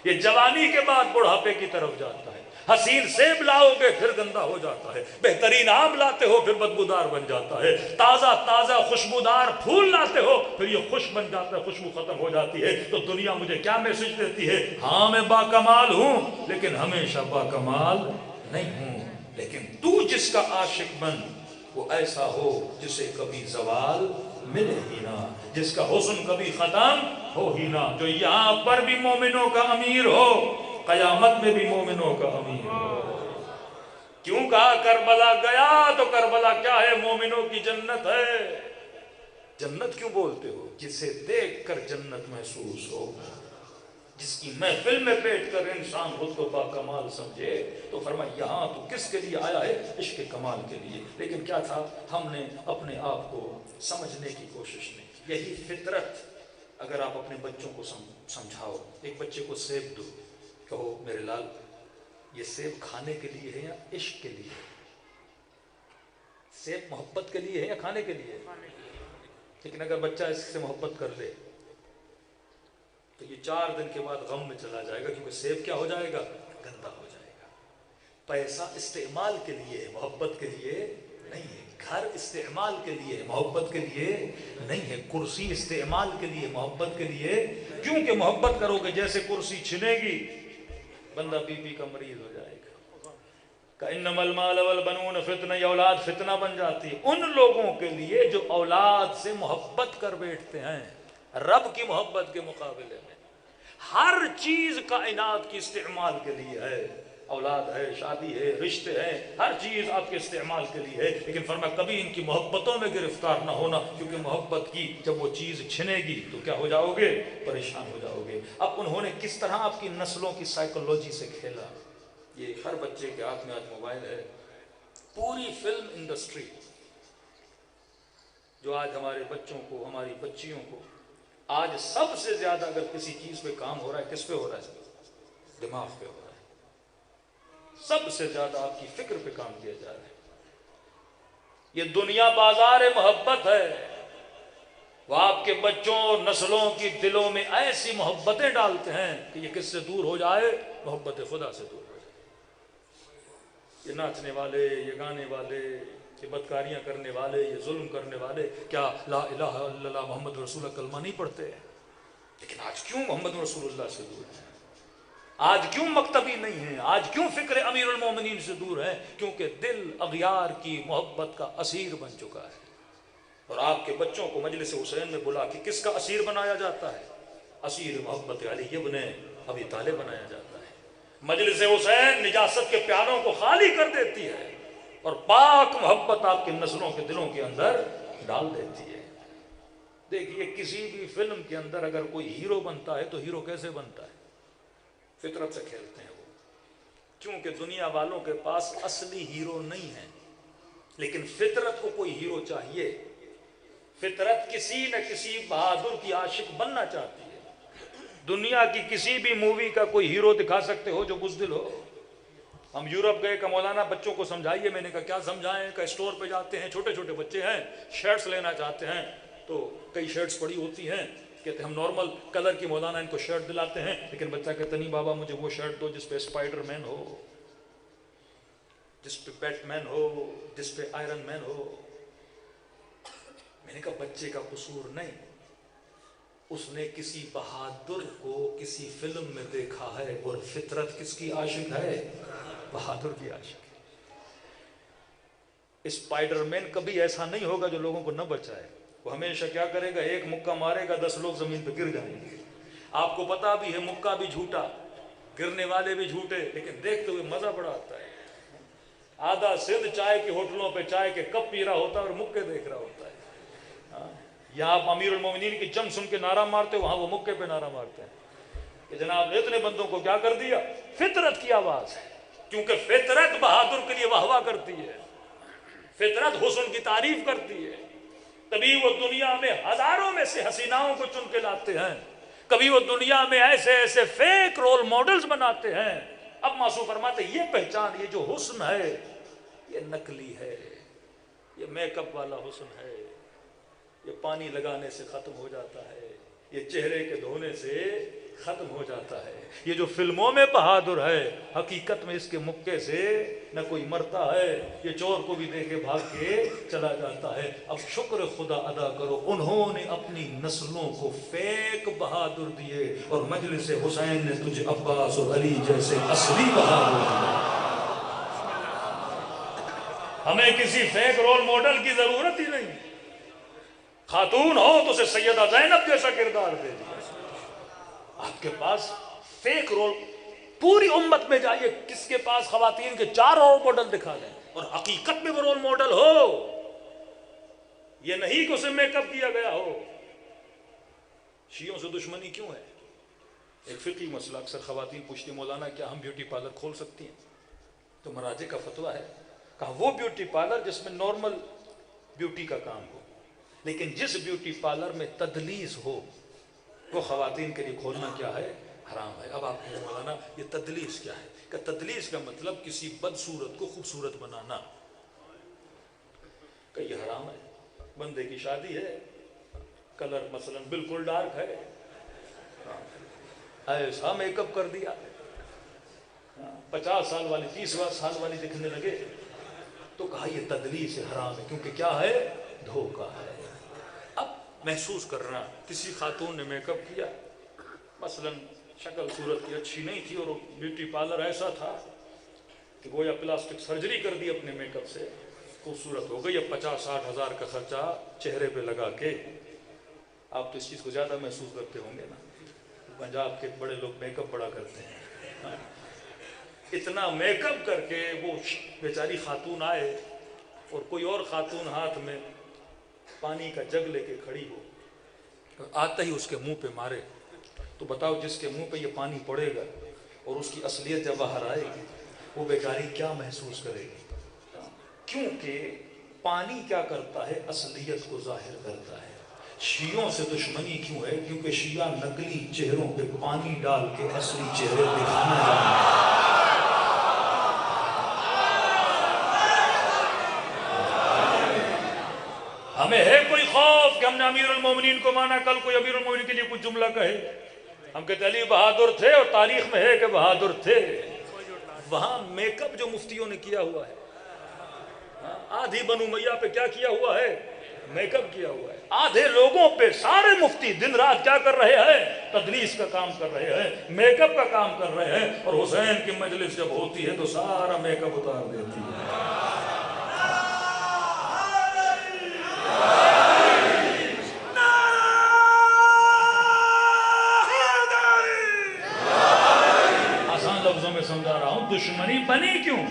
یہ جوانی کے بعد بڑھاپے کی طرف جاتا ہے. حسین سیب لاؤ گے پھر گندا ہو جاتا ہے، بہترین آم لاتے ہو پھر بدبودار بن جاتا ہے، تازہ تازہ خوشبودار پھول لاتے ہو پھر یہ خوش بن جاتا ہے، خوشبو ختم ہو جاتی ہے. تو دنیا مجھے کیا میسج دیتی ہے؟ ہاں میں باکمال ہوں لیکن ہمیشہ باکمال نہیں ہوں. لیکن تو جس کا عاشق بن وہ ایسا ہو جسے کبھی زوال ملے ہی نہ، جس کا حسن کبھی ختم ہو ہی نہ، جو یہاں پر بھی مومنوں کا امیر ہو قیامت میں بھی مومنوں کا امیر ہو. کیوں کہا کربلا گیا تو کربلا کیا ہے؟ مومنوں کی جنت ہے. جنت کیوں بولتے ہو؟ جسے دیکھ کر جنت محسوس ہو، جس کی محفل میں بیٹھ کر انسان خود کو باکمال سمجھے. تو فرمایا یہاں تو کس کے لیے آیا ہے؟ عشق کمال کے لیے. لیکن کیا تھا؟ ہم نے اپنے آپ کو سمجھنے کی کوشش نہیں کی. یہی فطرت اگر آپ اپنے بچوں کو سمجھاؤ، ایک بچے کو سیب دو، کہو میرے لال یہ سیب کھانے کے لیے ہے یا عشق کے لیے؟ سیب محبت کے لیے ہے یا کھانے کے لیے؟ لیکن اگر بچہ اس سے محبت کر لے تو یہ 4 دن کے بعد غم میں چلا جائے گا، کیونکہ سیب کیا ہو جائے گا؟ گندا ہو جائے گا. پیسہ استعمال کے لیے ہے، محبت کے لیے نہیں ہے. گھر استعمال کے لیے، محبت کے لیے نہیں ہے. کرسی استعمال کے لیے، محبت کے لیے. کیونکہ محبت کرو گے جیسے کرسی چھنے گی بندہ بی پی کا مریض ہو جائے گا. انما المال والبنون فتنہ، یہ اولاد فتنہ بن جاتی ہے ان لوگوں کے لیے جو اولاد سے محبت کر بیٹھتے ہیں. رب کی محبت کے مقابلے میں ہر چیز کائنات کی استعمال کے لیے ہے. اولاد ہے، شادی ہے، رشتے ہیں، ہر چیز آپ کے استعمال کے لیے ہے. لیکن فرمایا کبھی ان کی محبتوں میں گرفتار نہ ہونا، کیونکہ محبت کی جب وہ چیز چھنے گی تو کیا ہو جاؤ گے؟ پریشان ہو جاؤ گے. اب انہوں نے کس طرح آپ کی نسلوں کی سائیکولوجی سے کھیلا. یہ ہر بچے کے ہاتھ میں آج موبائل ہے. پوری فلم انڈسٹری جو آج ہمارے بچوں کو، ہماری بچیوں کو، آج سب سے زیادہ اگر کسی چیز پہ کام ہو رہا ہے، کس پہ ہو رہا ہے؟ دماغ پہ ہو رہا ہے. سب سے زیادہ آپ کی فکر پہ کام کیا جا رہا ہے. یہ دنیا بازار محبت ہے. وہ آپ کے بچوں اور نسلوں کی دلوں میں ایسی محبتیں ڈالتے ہیں کہ یہ کس سے دور ہو جائے؟ محبت خدا سے دور ہو جائے. یہ ناچنے والے، یہ گانے والے، یہ بدکاریاں کرنے والے، یہ ظلم کرنے والے کیا لا الہ الا اللہ محمد رسول اللہ کلمہ نہیں پڑھتے؟ لیکن آج کیوں محمد رسول اللہ سے دور ہیں؟ آج کیوں مکتبی نہیں ہیں؟ آج کیوں فکر امیر المومنین سے دور ہیں؟ کیونکہ دل اغیار کی محبت کا اسیر بن چکا ہے. اور آپ کے بچوں کو مجلس حسین میں بلا کے کس کا اسیر بنایا جاتا ہے؟ اسیر محبت علی ابن ابی طالب بنایا جاتا ہے. مجلس حسین نجاست کے پیالوں کو خالی کر دیتی ہے اور پاک محبت آپ کے نسلوں کے دلوں کے اندر ڈال دیتی ہے. دیکھیے کسی بھی فلم کے اندر اگر کوئی ہیرو بنتا ہے تو ہیرو کیسے بنتا ہے؟ فطرت سے کھیلتے ہیں وہ. کیونکہ دنیا والوں کے پاس اصلی ہیرو نہیں ہے، لیکن فطرت کو کوئی ہیرو چاہیے. فطرت کسی نہ کسی بہادر کی عاشق بننا چاہتی ہے. دنیا کی کسی بھی مووی کا کوئی ہیرو دکھا سکتے ہو جو بزدل ہو. ہم یورپ گئے کہ مولانا بچوں کو سمجھائیے. میں نے کہا کیا سمجھائیں؟ کہ اسٹور پہ جاتے ہیں، چھوٹے چھوٹے بچے ہیں، شرٹس لینا چاہتے ہیں تو کئی شرٹس پڑی ہوتی ہیں، کہتے ہیں ہم نارمل کلر کی مولانا ان کو شرٹ دلاتے ہیں. لیکن بچہ کہتا نہیں بابا مجھے وہ شرٹ دو جس پہ اسپائڈر مین ہو، جس پہ بیٹ مین ہو، جس پہ آئرن مین ہو. میں نے کہا بچے کا قصور نہیں، اس نے کسی بہادر کو کسی فلم میں دیکھا ہے. اور فطرت کس کی عاشق ہے؟ بہادر کی عاشق ہے. اسپائڈر مین کبھی ایسا نہیں ہوگا جو لوگوں کو نہ بچائے. وہ ہمیشہ کیا کرے گا؟ ایک مکہ مارے گا، 10 لوگ زمین پہ گر جائیں گے. آپ کو پتا بھی ہے مکہ بھی جھوٹا، گرنے والے بھی جھوٹے، لیکن دیکھتے ہوئے مزہ بڑا آتا ہے. آدھا سندھ چائے کے ہوٹلوں پہ چائے کے کپ پی رہا ہوتا ہے اور مکے دیکھ رہا ہوتا ہے. یہاں آپ امیر المومنین کی جنگ سن کے نعرہ مارتے ہو، وہاں وہ مکے پہ نعرہ مارتے ہیں کہ جناب اتنے بندوں کو کیا کر دیا. فطرت کی آواز ہے، کیونکہ فطرت بہادر کے لیے واہ واہ کرتی ہے، فطرت حسن کی تعریف کرتی ہے. کبھی وہ دنیا میں ہزاروں میں سے حسیناؤں کو چن کے لاتے ہیں، کبھی وہ دنیا میں ایسے ایسے فیک رول ماڈلز بناتے ہیں. اب معصوم فرماتے یہ پہچان، یہ جو حسن ہے یہ نقلی ہے، یہ میک اپ والا حسن ہے، یہ پانی لگانے سے ختم ہو جاتا ہے، یہ چہرے کے دھونے سے ختم ہو جاتا ہے. یہ جو فلموں میں بہادر ہے حقیقت میں اس کے مکے سے نہ کوئی مرتا ہے، یہ چور کو بھی دے کے بھاگ کے چلا جاتا ہے. اب شکر خدا ادا کرو، انہوں نے اپنی نسلوں کو فیک بہادر دیے اور مجلس حسین نے تجھے عباس اور علی جیسے اصلی بہادر دیے. ہمیں کسی فیک رول ماڈل کی ضرورت ہی نہیں. خاتون ہو تو اسے سیدہ زینب جیسا کردار دے دیا. آپ کے پاس فیک رول، پوری امت میں جائیے کس کے پاس خواتین کے 4 رول ماڈل دکھا دیں اور حقیقت میں وہ رول ماڈل ہو. یہ نہیں کہ اسے میک اپ کیا گیا ہو. شیعوں سے دشمنی کیوں ہے؟ ایک فقہی مسئلہ. اکثر خواتین پوچھتی مولانا کیا ہم بیوٹی پارلر کھول سکتی ہیں؟ تو مراجع کا فتویٰ ہے، کہا وہ بیوٹی پارلر جس میں نارمل بیوٹی کا کام ہو، لیکن جس بیوٹی پارلر میں تدلیس ہو وہ خواتین کے لیے کھولنا کیا ہے؟ حرام ہے. اب آپ کو مولانا یہ تدلیس کیا ہے؟ کہ تدلیس کا مطلب کسی بدصورت کو خوبصورت بنانا، کہ یہ حرام ہے. بندے کی شادی ہے، کلر مثلا بالکل ڈارک ہے، ایسا میک اپ کر دیا 50 سال والی 30 سال والی دکھنے لگے، تو کہا یہ تدلیس حرام ہے، کیونکہ کیا ہے؟ دھوکہ ہے. اب محسوس کرنا کسی خاتون نے میک اپ کیا، مثلا شکل صورت کی اچھی نہیں تھی، اور بیوٹی پارلر ایسا تھا کہ گویا پلاسٹک سرجری کر دی اپنے میک اپ سے، خوبصورت ہو گئی۔ اب 50-60 ہزار کا خرچہ چہرے پہ لگا کے، آپ تو اس چیز کو زیادہ محسوس کرتے ہوں گے نا، پنجاب کے بڑے لوگ میک اپ بڑا کرتے ہیں، اتنا میک اپ کر کے وہ بیچاری خاتون آئے اور کوئی اور خاتون ہاتھ میں پانی کا جگ لے کے کھڑی ہو، آتا ہی اس کے منہ پہ مارے، تو بتاؤ جس کے منہ پہ یہ پانی پڑے گا اور اس کی اصلیت جب باہر آئے گی وہ بیچاری کیا محسوس کرے گی؟ کیونکہ پانی کیا کرتا ہے؟ اصلیت کو ظاہر کرتا ہے۔ شیعوں سے دشمنی کیوں ہے؟ کیونکہ شیعہ نقلی چہروں پہ پانی ڈال کے اصلی چہرے دکھانا جانتے ہیں۔ ہمیں ہے کوئی خوف کہ ہم نے امیر المومنین کو مانا، کل کوئی امیر المومنین کے لیے کچھ جملہ کہے؟ ہم کہتے علی بہادر تھے، اور تاریخ میں ہے کہ بہادر تھے۔ وہاں میک اپ جو مفتیوں نے کیا ہوا ہے، آدھی بنو امیہ پہ کیا کیا ہوا ہے؟ میک اپ کیا ہوا ہے۔ آدھے لوگوں پہ سارے مفتی دن رات کیا کر رہے ہیں؟ تدریس کا کام کر رہے ہیں، میک اپ کا کام کر رہے ہیں، اور حسین کی مجلس جب ہوتی ہے تو سارا میک اپ اتار دیتی ہے۔ آسان لفظوں میں سمجھا رہا ہوں، دشمنی بنی کیوں؟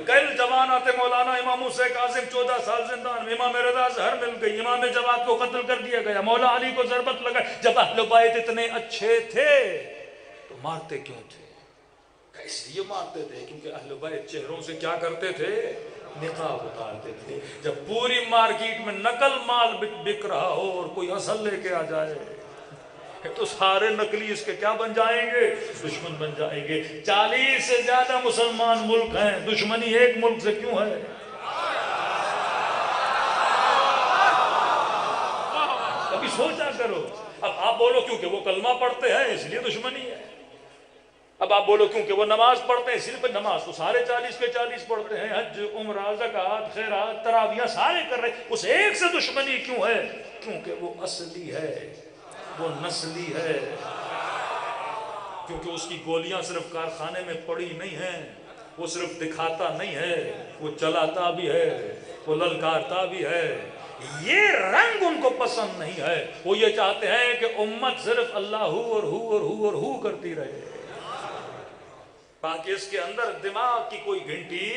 کل جوانات مولانا امام موسیٰ کاظم 14 سال زندان میں، امام رضا زہر مل گئی، امام جواد کو قتل کر دیا گیا، مولا علی کو ضربت لگائی۔ جب اہل بیت اتنے اچھے تھے تو مارتے کیوں تھے؟ اس لیے مارتے تھے کیونکہ اہل بیت چہروں سے کیا کرتے تھے؟ نقاب اتارتے تھے۔ جب پوری مارکیٹ میں نقل مال بک رہا ہو اور کوئی اصل لے کے آ جائے تو سارے نقلی اس کے کیا بن جائیں گے؟ دشمن بن جائیں گے۔ 40 سے زیادہ مسلمان ملک ہیں، دشمنی ایک ملک سے کیوں ہے؟ کبھی سوچا کرو۔ اب آپ بولو کیونکہ وہ کلمہ پڑھتے ہیں اس لیے دشمنی ہے، اب آپ بولو کیونکہ وہ نماز پڑھتے ہیں اس لیے، نماز تو سارے 40 کے 40 پڑھتے ہیں، حج عمرہ زکوٰۃ خیرات تراویح سارے کر رہے، اس ایک سے دشمنی کیوں ہے؟ کیونکہ وہ اصلی ہے، وہ نسلی ہے، کیونکہ اس کی گولیاں صرف کارخانے میں پڑی نہیں ہیں، وہ صرف دکھاتا نہیں ہے، وہ چلاتا بھی ہے، وہ للکارتا بھی ہے۔ یہ رنگ ان کو پسند نہیں ہے، وہ یہ چاہتے ہیں کہ امت صرف اللہ ہو اور ہو اور ہو اور ہو کرتی رہے، باقی اس کے اندر دماغ کی کوئی گھنٹی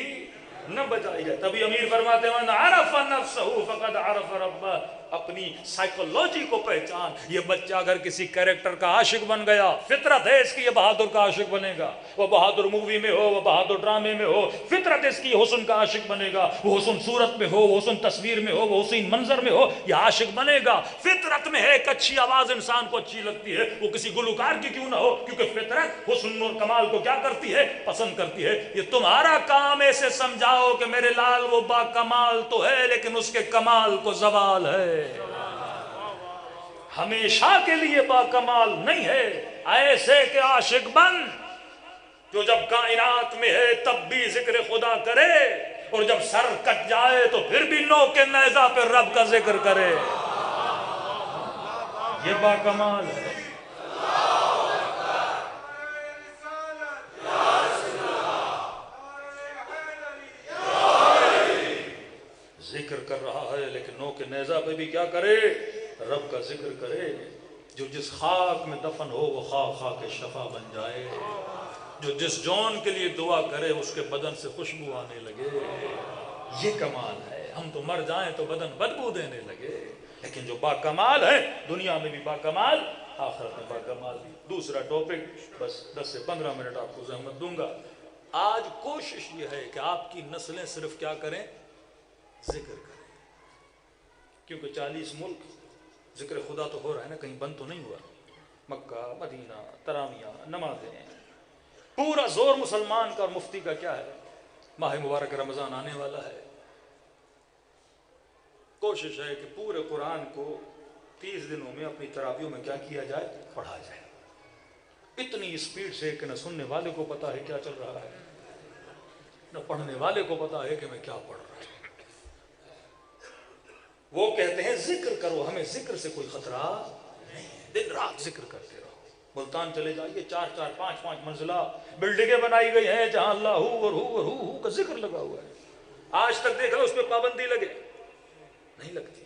نہ بجائی جائے۔ تبھی امیر فرماتے ہیں من عرف نفسہ فقد عرف ربہ، اپنی سائیکولوجی کو پہچان۔ یہ بچہ اگر کسی کریکٹر کا عاشق بن گیا، فطرت ہے اس کی یہ بہادر کا عاشق بنے گا، وہ بہادر مووی میں ہو، وہ بہادر ڈرامے میں ہو، فطرت اس کی حسن کا عاشق بنے گا، وہ حسن صورت میں ہو، وہ حسن تصویر میں ہو، وہ حسین منظر میں ہو، یہ عاشق بنے گا۔ فطرت میں ہے ایک اچھی آواز انسان کو اچھی لگتی ہے، وہ کسی گلوکار کی کیوں نہ ہو، کیونکہ فطرت حسن اور کمال کو کیا کرتی ہے؟ پسند کرتی ہے۔ یہ تمہارا کام ایسے سمجھاؤ کہ میرے لال وہ با کمال تو ہے لیکن اس کے کمال کو زوال ہے، ہمیشہ کے لیے با کمال نہیں ہے۔ ایسے کہ عاشق بن جو جب کائنات میں ہے تب بھی ذکر خدا کرے، اور جب سر کٹ جائے تو پھر بھی نو کے نیزہ پہ رب کا ذکر کرے، یہ با کمال ہے۔ ذکر کر رہا ہے لیکن نو کے نیزہ پہ بھی کیا کرے؟ رب کا ذکر کرے۔ جو جس خاک میں دفن ہو وہ خاک خاک شفا بن جائے، جو جس جون کے لیے دعا کرے اس کے بدن سے خوشبو آنے لگے، یہ کمال ہے۔ ہم تو مر جائیں تو بدن بدبو دینے لگے، لیکن جو با کمال ہے دنیا میں بھی با کمال، آخرت میں با کمال بھی۔ دوسرا ٹاپک، بس 10 سے 15 منٹ آپ کو زحمت دوں گا۔ آج کوشش یہ ہے کہ آپ کی نسلیں صرف کیا کریں؟ ذکر کریں، کیونکہ 40 ملک ذکر خدا تو ہو رہا ہے نا، کہیں بند تو نہیں ہوا۔ مکہ، مدینہ، تراویح، نمازیں، پورا زور مسلمان کا اور مفتی کا کیا ہے؟ ماہ مبارک رمضان آنے والا ہے، کوشش ہے کہ پورے قرآن کو 30 دنوں میں اپنی تراویحوں میں کیا کیا جائے؟ پڑھا جائے۔ اتنی اسپیڈ سے کہ نہ سننے والے کو پتا ہے کیا چل رہا ہے، نہ پڑھنے والے کو پتا ہے کہ میں کیا پڑھ رہا ہوں۔ وہ کہتے ہیں ذکر کرو، ہمیں ذکر سے کوئی خطرہ نہیں ہے۔ دن رات ذکر کرتے رہو. ملتان چلے جائیے 4-4 5-5 منزلہ بلڈنگیں بنائی گئی ہیں جہاں اللہ ہو اور ہو اور ہو کا ذکر لگا ہوا ہے. آج تک دیکھا اس پہ پابندی لگے نہیں لگتی.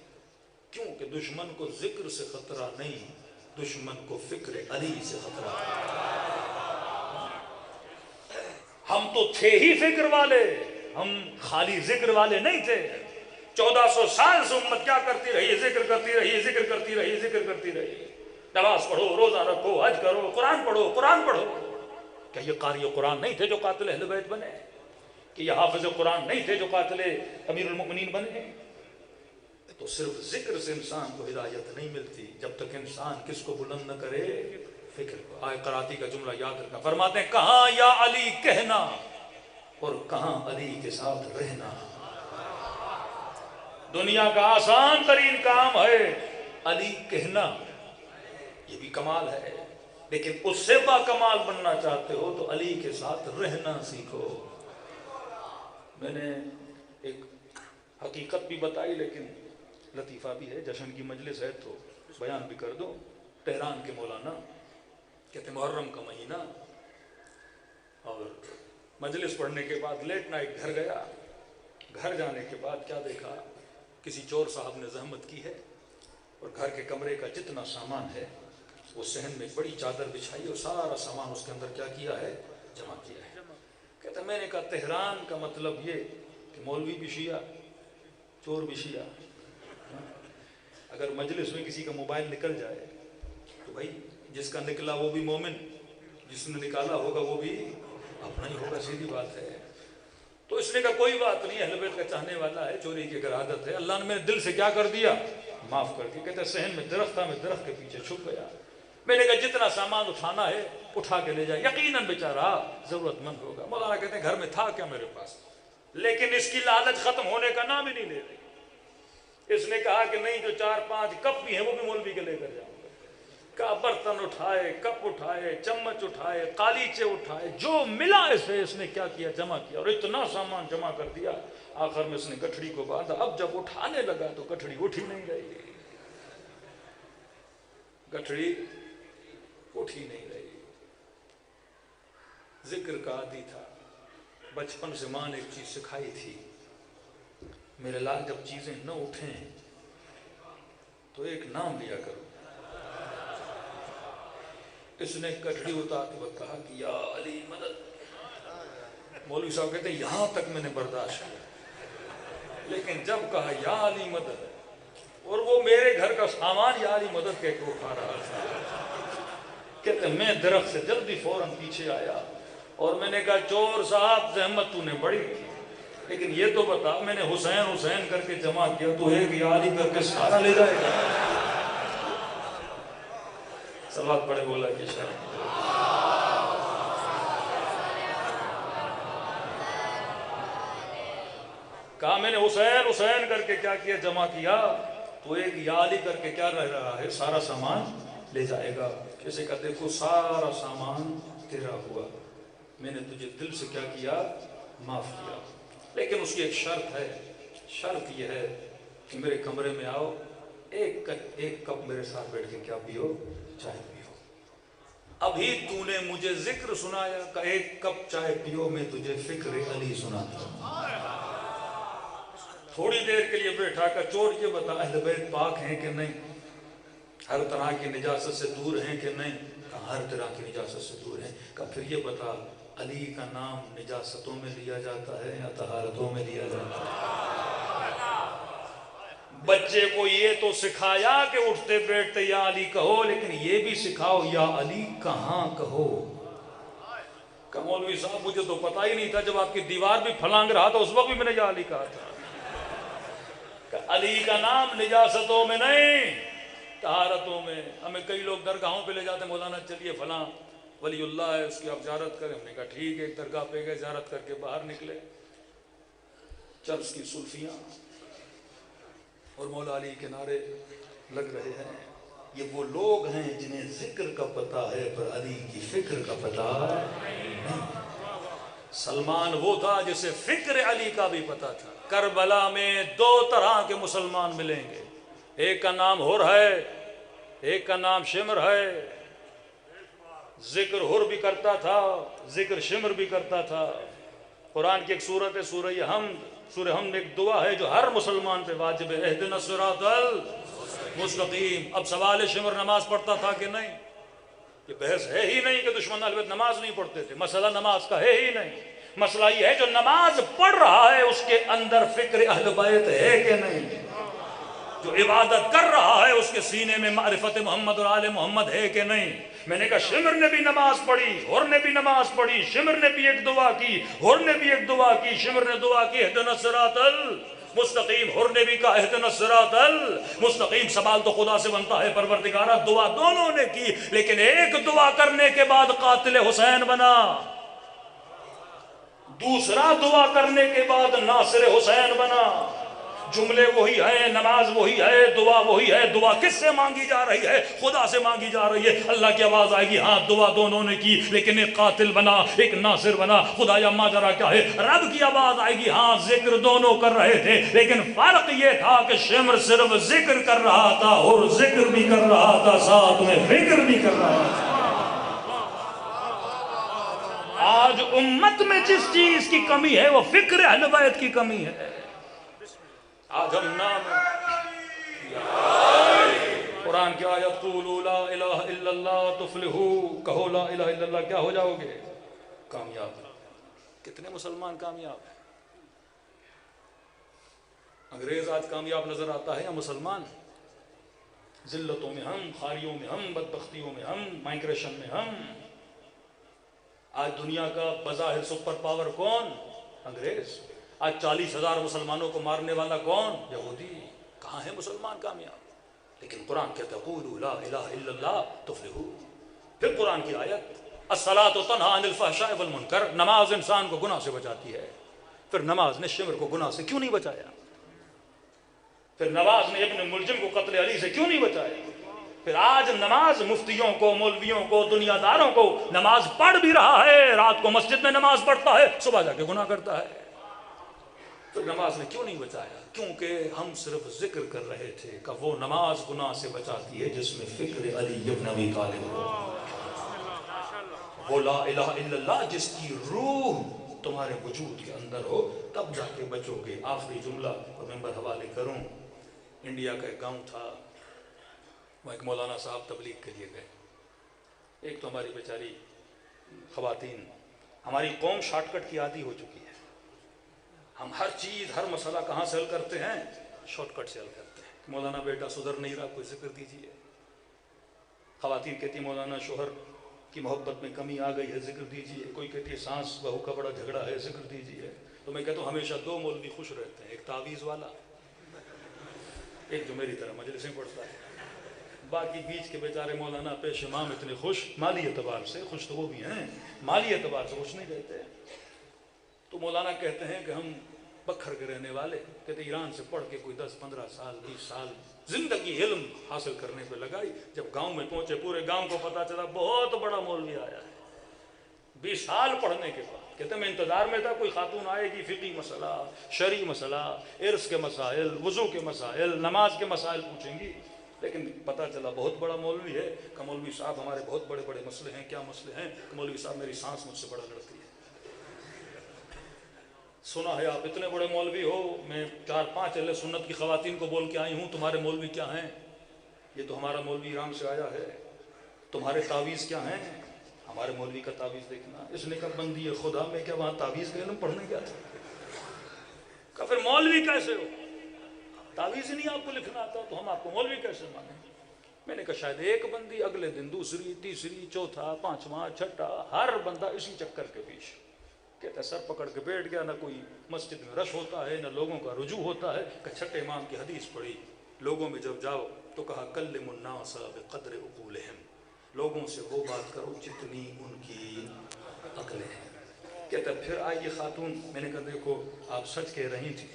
کیوں کہ دشمن کو ذکر سے خطرہ نہیں, دشمن کو فکر علی سے خطرہ ہے. ہم تو تھے ہی فکر والے, ہم خالی ذکر والے نہیں تھے. 1400 سال سے امت کیا کرتی رہی, ذکر کرتی رہی, ذکر کرتی رہی, ذکر کرتی رہی. نماز پڑھو, روزہ رکھو, حج کرو, قرآن پڑھو, قرآن پڑھو. کیا یہ قاری قرآن نہیں تھے جو قاتل اہل بیت بنے؟ کہ یہ حافظ قرآن نہیں تھے جو قاتل امیر المؤمنین بنے؟ تو صرف ذکر سے انسان کو ہدایت نہیں ملتی جب تک انسان کس کو بلند نہ کرے, فکر کو. آئے قراتی کا جملہ یاد رکھنا, فرماتے ہیں کہاں یا علی کہنا اور کہاں علی کے ساتھ رہنا. دنیا کا آسان ترین کام ہے علی کہنا, یہ بھی کمال ہے, لیکن اس سے با کمال بننا چاہتے ہو تو علی کے ساتھ رہنا سیکھو. میں نے ایک حقیقت بھی بتائی لیکن لطیفہ بھی ہے, جشن کی مجلس ہے تو بیان بھی کر دو. تہران کے مولانا کہتے محرم کا مہینہ, اور مجلس پڑھنے کے بعد لیٹ نائٹ گھر گیا. گھر جانے کے بعد کیا دیکھا, کسی چور صاحب نے زحمت کی ہے اور گھر کے کمرے کا جتنا سامان ہے وہ صحن میں بڑی چادر بچھائی اور سارا سامان اس کے اندر کیا کیا ہے, جمع کیا ہے. کہتا میں نے کہا تہران کا مطلب یہ کہ مولوی بھی شیعہ, چور بھی شیعہ. اگر مجلس میں کسی کا موبائل نکل جائے تو بھائی جس کا نکلا وہ بھی مومن, جس نے نکالا ہوگا وہ بھی اپنا ہی ہوگا, سیدھی بات ہے. تو اس نے کہا کوئی بات نہیں, اہل بیت کا چاہنے والا ہے, چوری کی اگر عادت ہے, اللہ نے میرے دل سے کیا کر دیا, معاف کر دیا. کہتا صحن میں درخت تھا, میں درخت کے پیچھے چھپ گیا. میں نے کہا جتنا سامان اٹھانا ہے اٹھا کے لے جائے, یقیناً بیچارہ ضرورت مند ہوگا. مولانا کہتے ہیں گھر میں تھا کیا میرے پاس, لیکن اس کی لالچ ختم ہونے کا نام ہی نہیں لے رہی. اس نے کہا کہ نہیں, جو 4-5 کپ بھی ہیں وہ بھی مولوی کے لے کر جاؤں گا. کہا برتن اٹھائے, کپ اٹھائے, چمچ اٹھائے, قالیچے اٹھائے, جو ملا اسے اس نے کیا کیا, جمع کیا, اور اتنا سامان جمع کر دیا. آخر میں اس نے گٹھڑی کو باندھا. اب جب اٹھانے لگا تو گٹھڑی اٹھ ہی نہیں رہی, گٹھڑی اٹھ ہی نہیں رہی. ذکر کا عادی تھا, بچپن سے ماں نے ایک چیز سکھائی تھی, میرے لال جب چیزیں نہ اٹھیں تو ایک نام لیا کرو. اس نے کٹڑی اتارتے وقت کہا کہ یا علی مدد. مولوی صاحب کہتے ہیں یہاں تک میں نے برداشت کیا, لیکن جب کہا یا علی مدد اور وہ میرے گھر کا سامان یا علی مدد کہہ کے اٹھا رہا تھا, کہتے ہیں میں درخت سے جلدی فوراً پیچھے آیا اور میں نے کہا چور صاحب زحمت تو نے بڑی کی, لیکن یہ تو بتا میں نے حسین حسین کر کے جمع کیا, تو ایک یا علی کر کے سارا لے جائے گا. صلوات پڑھے بولا کہ شاید کہا میں نے حسین حسین کر کے کیا کیا, جمع کیا, تو ایک یا علی کر کے کیا رہ رہا ہے, سارا سامان لے جائے گا. کسی کا دیکھو سارا سامان تیرا ہوا, میں نے تجھے دل سے کیا کیا, معاف کیا, لیکن اس کی ایک شرط ہے. شرط یہ ہے کہ میرے کمرے میں آؤ, ایک کپ میرے ساتھ بیٹھ کے کیا پیو, چائے پیو. ابھی تو نے مجھے ذکر سنایا کہ ایک کپ چائے پیو, میں تجھے فکر علی سناتا ہوں. تھوڑی دیر کے لیے بیٹھا کہ چور یہ بتا اہل بیت پاک ہیں کہ نہیں, ہر طرح کی نجاست سے دور ہیں کہ نہیں, ہر طرح کی نجاست سے دور ہیں. کہ پھر یہ بتا علی کا نام نجاستوں میں لیا جاتا ہے یا طہارتوں میں لیا جاتا ہے؟ بچے کو یہ تو سکھایا کہ اٹھتے بیٹھتے یا علی کہو, لیکن یہ بھی سکھاؤ یا علی کہاں کہو. کہ مولوی صاحب مجھے تو پتہ ہی نہیں تھا, جب آپ کی دیوار بھی پھلانگ رہا تھا اس وقت بھی میں نے یا علی کہا تھا. کہ علی کا نام نجاستوں میں نہیں, طہارتوں میں. ہمیں کئی لوگ درگاہوں پہ لے جاتے ہیں, مولانا چلیے فلاں ولی اللہ ہے اس کی آپ زیارت کریں. ہم نے کہا ٹھیک ہے, ایک درگاہ پہ گئے, زیارت کر کے باہر نکلے, چرس کی سلفیاں اور مولا علی کے نعرے لگ رہے ہیں. یہ وہ لوگ ہیں جنہیں ذکر کا پتہ ہے پر علی کی فکر کا پتہ نہیں. سلمان وہ تھا جسے فکر علی کا بھی پتہ تھا. کربلا میں 2 طرح کے مسلمان ملیں گے, ایک کا نام ہر ہے ایک کا نام شمر ہے، ذکر حر بھی کرتا تھا، ذکر شمر بھی کرتا تھا۔ قرآن کی ایک سورت ہے سورہ حمد، سورہ حمد ایک دعا ہے جو ہر مسلمان پہ واجب ہے، اہدنا الصراط المستقیم۔ اب سوال ہے شمر نماز پڑھتا تھا کہ نہیں؟ یہ بحث ہے ہی نہیں کہ دشمن اہل بیت نماز نہیں پڑھتے تھے، مسئلہ نماز کا ہے ہی نہیں۔ مسئلہ یہ ہے جو نماز پڑھ رہا ہے اس کے اندر فکر اہل بیت ہے کہ نہیں، جو عبادت کر رہا ہے اس کے سینے میں معرفت محمد اور آل محمد ہے کہ نہیں۔ میں نے کہا شمر نے بھی نماز پڑھی، حر نے بھی نماز پڑھی، شمر نے بھی ایک دعا کی، حر نے بھی ایک دعا کی۔ شمر نے دعا کی اہدنا الصراط المستقیم، حر نے بھی کہا اہدنا الصراط المستقیم۔ سوال تو خدا سے بنتا ہے پروردگارہ، دعا دونوں نے کی، لیکن ایک دعا کرنے کے بعد قاتل حسین بنا، دوسرا دعا کرنے کے بعد ناصر حسین بنا۔ جملے وہی ہیں، نماز وہی ہے، دعا وہی ہے۔ دعا کس سے مانگی جا رہی ہے؟ خدا سے مانگی جا رہی ہے۔ اللہ کی آواز آئے گی، ہاں دعا دونوں نے کی، لیکن ایک قاتل بنا ایک ناصر بنا۔ خدا یا ماجرا کیا ہے؟ رب کی آواز آئے گی، ہاں ذکر دونوں کر رہے تھے، لیکن فرق یہ تھا کہ شمر صرف ذکر کر رہا تھا اور ذکر بھی کر رہا تھا، ساتھ میں فکر بھی کر رہا تھا۔ آج امت میں جس چیز کی کمی ہے وہ فکر اہل بیت کی کمی ہے۔ آج ہم نام قرآن کی آیت قولوا لا الہ الا اللہ تفلحوا، کہو لا الہ الا اللہ، کیا ہو جاؤ گے؟ کامیاب۔ کتنے مسلمان کامیاب ہیں؟ انگریز آج کامیاب نظر آتا ہے یا مسلمان؟ ذلتوں میں ہم، خاریوں میں ہم، بدبختیوں میں ہم، مائگریشن میں ہم۔ آج دنیا کا بظاہر سپر پاور کون؟ انگریز۔ آج 40,000 مسلمانوں کو مارنے والا کون؟ یہودی۔ کہاں ہے مسلمان کامیاب؟ لیکن قرآن کہتا ہے قولوا لا الہ الا اللہ تفلحوا۔ پھر قرآن کی آیت الصلاۃ تنہی عن الفحشاء والمنکر، نماز انسان کو گناہ سے بچاتی ہے۔ پھر نماز نے شمر کو گناہ سے کیوں نہیں بچایا؟ پھر نماز نے ابن ملجم کو قتل علی سے کیوں نہیں بچایا؟ پھر آج نماز مفتیوں کو، مولویوں کو، دنیا داروں کو، نماز پڑھ بھی رہا ہے، رات کو مسجد میں نماز پڑھتا ہے، صبح جا کے گناہ کرتا ہے۔ تو نماز نے کیوں نہیں بچایا؟ کیونکہ ہم صرف ذکر کر رہے تھے کہ وہ نماز گناہ سے بچاتی ہے جس میں فکر علی ابن ابی طالب ہو، وہ لا الہ الا اللہ جس کی روح تمہارے وجود کے اندر ہو، تب جا کے بچو گے۔ آخری جملہ اور ممبر حوالے کروں، انڈیا کا ایک گاؤں تھا، وہ ایک مولانا صاحب تبلیغ کے لیے گئے۔ ایک تو ہماری بیچاری خواتین، ہماری قوم شارٹ کٹ کی عادی ہو چکی ہے، ہم ہر چیز ہر مسئلہ کہاں سے حل کرتے ہیں؟ شارٹ کٹ سے حل کرتے ہیں۔ مولانا بیٹا سدھر نہیں رہا، کوئی ذکر دیجیے۔ خواتین کہتی مولانا شوہر کی محبت میں کمی آ گئی ہے، ذکر دیجیے۔ کوئی کہتی ہے سانس بہو کا بڑا جھگڑا ہے، ذکر دیجیے۔ تو میں کہتا ہوں ہمیشہ دو مولوی خوش رہتے ہیں، ایک تعویذ والا، ایک جو میری طرح مجلسیں پڑھتا ہے۔ باقی بیچ کے بیچارے مولانا پیش امام اتنے خوش، مالی اعتبار سے خوش تو وہ بھی ہیں، مالی اعتبار سے خوش نہیں رہتے۔ تو مولانا کہتے ہیں کہ ہم بکھر کے رہنے والے، کہتے ایران سے پڑھ کے کوئی 10-15 سال 20 سال زندگی علم حاصل کرنے پہ لگائی، جب گاؤں میں پہنچے پورے گاؤں کو پتا چلا بہت بڑا مولوی آیا ہے 20 سال پڑھنے کے بعد۔ کہتے میں انتظار میں تھا کوئی خاتون آئے گی، فقہی مسئلہ، شرعی مسئلہ، عرس کے مسائل، وضو کے مسائل، نماز کے مسائل پوچھیں گی، لیکن پتہ چلا بہت بڑا مولوی ہے۔ کہ مولوی صاحب ہمارے بہت بڑے بڑے مسئلے ہیں۔ کیا مسئلے ہیں؟ کہ مولوی صاحب میری سانس مجھ سے بڑا لڑتی ہے۔ سنا ہے آپ اتنے بڑے مولوی ہو، میں 4-5 اہل سنت کی خواتین کو بول کے آئی ہوں، تمہارے مولوی کیا ہیں؟ یہ تو ہمارا مولوی ایران سے آیا ہے۔ تمہارے تعویذ کیا ہیں؟ ہمارے مولوی کا تعویذ دیکھنا۔ اس نے کہا بندی خدا میں کیا وہاں تعویذ کا علم پڑھنے گیا تھا؟ کہا پھر مولوی کیسے ہو؟ تعویذ ہی نہیں آپ کو لکھنا آتا تو ہم آپ کو مولوی کیسے مانیں؟ میں نے کہا شاید ایک بندی، اگلے دن دوسری، تیسری، چوتھا، پانچواں، چھٹا، ہر بندہ اسی چکر کے پیچھے۔ کہتا ہے سر پکڑ کے بیٹھ گیا، نہ کوئی مسجد میں رش ہوتا ہے، نہ لوگوں کا رجوع ہوتا ہے۔ کہ چھٹے امام کی حدیث پڑھی، لوگوں میں جب جاؤ تو کہا کلموا الناس بقدر عقولہم، لوگوں سے وہ بات کرو جتنی ان کی عقلیں ہیں۔ کہتا ہے پھر آئی یہ خاتون، میں نے کہا دیکھو آپ سچ کہہ رہی تھی،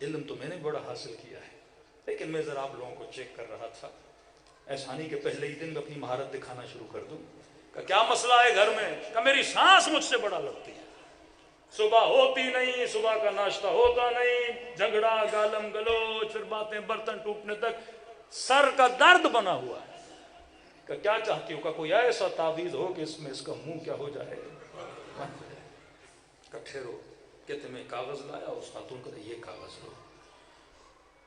علم تو میں نے بڑا حاصل کیا ہے، لیکن میں ذرا آپ لوگوں کو چیک کر رہا تھا، ایسا نہیں کہ پہلے ہی دن میں اپنی مہارت دکھانا شروع کر دوں۔ کہ کیا مسئلہ ہے گھر میں؟ کہ میری سانس مجھ سے بڑا لگتی ہے، صبح ہوتی نہیں، صبح کا ناشتہ ہوتا نہیں، جھگڑا، گالم گلوچ، پھر باتیں برتن ٹوٹنے تک، سر کا درد بنا ہوا ہے۔ کہ کیا چاہتی ہو؟ کہ کوئی ایسا تعویذ ہو کہ اس میں اس کا منہ کیا ہو جائے، بند ہو جائے۔ کہ ٹھہرو، کہتے میں کاغذ لایا، اس خاتون کو یہ کاغذ لو۔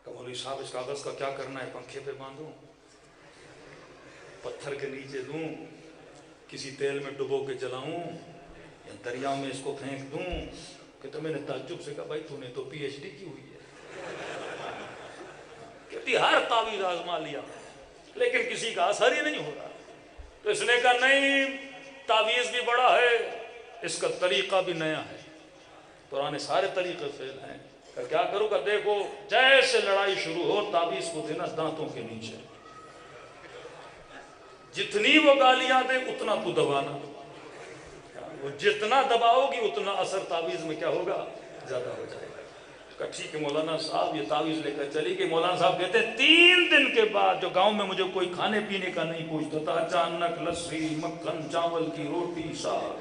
کہ مولوی صاحب اس کاغذ کا کیا کرنا ہے؟ پنکھے پہ باندھوں، پتھر کے نیچے دوں، کسی تیل میں ڈبو کے جلاؤں، یا دریا میں اس کو پھینک دوں؟ کہ تو میں نے تعجب سے کہا بھائی تو نے تو پی ایچ ڈی کی ہوئی ہے۔ کہتی ہر تعویذ آزما لیا لیکن کسی کا اثر ہی نہیں ہو رہا۔ تو اس نے کہا نہیں، تعویذ بھی بڑا ہے، اس کا طریقہ بھی نیا ہے، پرانے سارے طریقے فیل ہیں۔ کہ کیا کروں؟ کہ دیکھو جیسے لڑائی شروع ہو تعویذ کو دینا دانتوں کے نیچے، جتنی وہ گالیاں دے اتنا تو دبانا، وہ جتنا دباؤ گی اتنا اثر تعویذ میں کیا ہوگا؟ زیادہ ہو جائے گا۔ کہا ٹھیک ہے مولانا صاحب، یہ تعویذ لے کر چلی گئی۔ مولانا صاحب کہتے ہیں 3 دن کے بعد جو گاؤں میں مجھے کوئی کھانے پینے کا نہیں پوچھتا تھا، اچانک لسی، مکھن، چاول کی روٹی، ساگ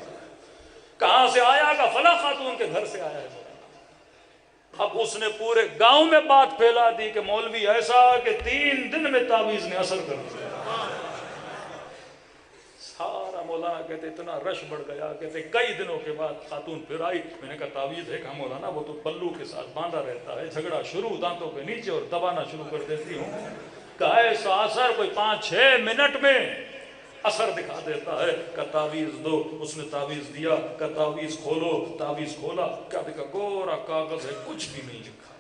کہاں سے آیا؟ کہ فلاں خاتون کے گھر سے آیا ہے۔ اب اس نے پورے گاؤں میں بات پھیلا دی کہ مولوی ایسا کہ 3 دن میں تعویذ نے اثر کر دیا۔ سارا مولانا کہتے اتنا رش بڑھ گیا، کہتے کئی دنوں کے بعد خاتون پھر آئی۔ میں نے کہا تعویذ ہے؟ کہا مولانا وہ تو پلو کے ساتھ باندھا رہتا ہے، جھگڑا شروع دانتوں کے نیچے اور دبانا شروع کر دیتی ہوں۔ کہا ایسا اثر کوئی 5-6 منٹ میں اثر دکھا دیتا ہے۔ کہ تعویذ دو۔ اس نے تعویذ دیا۔ کہ تعویذ کھولو۔ تعویذ کھولا، کیا دیکھا؟ گورا کاغذ ہے، کچھ بھی نہیں لکھا۔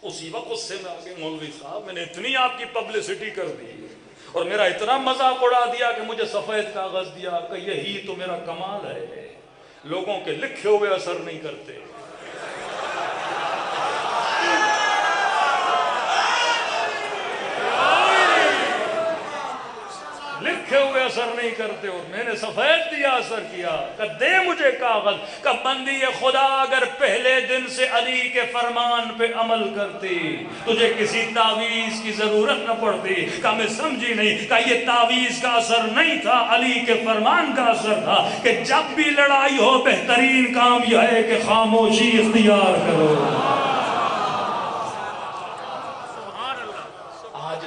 اسی وقت اس سے میں آگے مولوی صاحب میں نے اتنی آپ کی پبلسٹی کر دی اور میرا اتنا مذاق اڑا دیا کہ مجھے سفید کاغذ دیا، کہ یہی تو میرا کمال ہے، لوگوں کے لکھے ہوئے اثر نہیں کرتے۔ لکھے ہوئے اثر نہیں کرتے، اور میں نے سفید دیا، اثر کیا۔ کہ دے مجھے کاغذ۔ کہ بندی خدا اگر پہلے دن سے علی کے فرمان پہ عمل کرتی تجھے کسی تعویذ کی ضرورت نہ پڑتی۔ کہ میں سمجھی نہیں کہ یہ تعویذ کا اثر نہیں تھا، علی کے فرمان کا اثر تھا کہ جب بھی لڑائی ہو بہترین کام یہ ہے کہ خاموشی اختیار کرو۔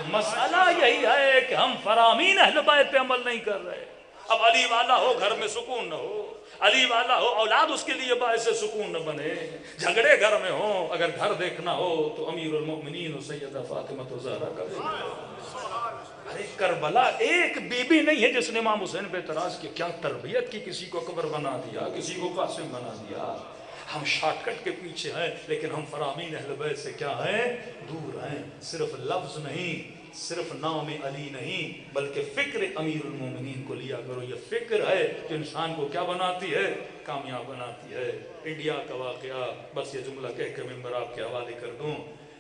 مسئلہ یہی ہے کہ ہم فرامین اہل بیت پہ عمل نہیں کر رہے۔ اب علی والا ہو گھر میں سکون نہ ہو، علی والا ہو اولاد اس کے لیے باعث سکون نہ بنے، جھگڑے گھر میں ہوں، اگر گھر دیکھنا ہو تو امیر المؤمنین سیدہ فاطمہ الزہرا کا ارے کربلا ایک بی بی نہیں ہے جس نے امام حسین پہ اعتراض کیا۔ کیا تربیت کی، کسی کو اکبر بنا دیا، کسی کو قاسم بنا دیا۔ ہم شارٹ کٹ کے پیچھے ہیں لیکن ہم فرامین اہل بیت سے کیا ہیں؟ دور ہیں۔ صرف لفظ نہیں، صرف نام علی نہیں، بلکہ فکر امیر المومنین کو لیا کرو۔ یہ فکر ہے جو انسان کو کیا بناتی ہے؟ کامیاب بناتی ہے۔ انڈیا کا واقعہ، بس یہ جملہ کہہ کے ممبر آپ کے حوالے کر دوں۔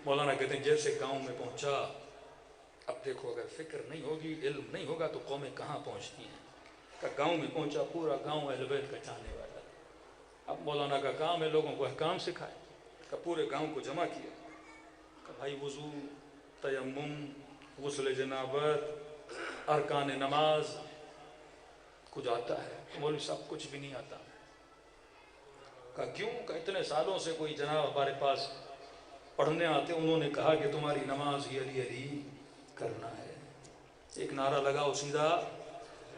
مولانا کہتے ہیں جیسے گاؤں میں پہنچا، اب دیکھو اگر فکر نہیں ہوگی، علم نہیں ہوگا تو قومیں کہاں پہنچتی ہیں۔ کہ گاؤں میں پہنچا، پورا گاؤں اہل بیت کا چاہنے والا۔ اب مولانا کا کام ہے لوگوں کو احکام سکھائے۔ کہ پورے گاؤں کو جمع کیا، کہ بھائی وضو، تیمم، غسل جنابت، ارکان نماز کچھ آتا ہے؟ مولوی صاحب کچھ بھی نہیں آتا۔ کہا کیوں؟ کہ اتنے سالوں سے کوئی جناب ہمارے پاس پڑھنے آتے، انہوں نے کہا کہ تمہاری نماز ہی علی علی کرنا ہے، ایک نعرہ لگاؤ سیدھا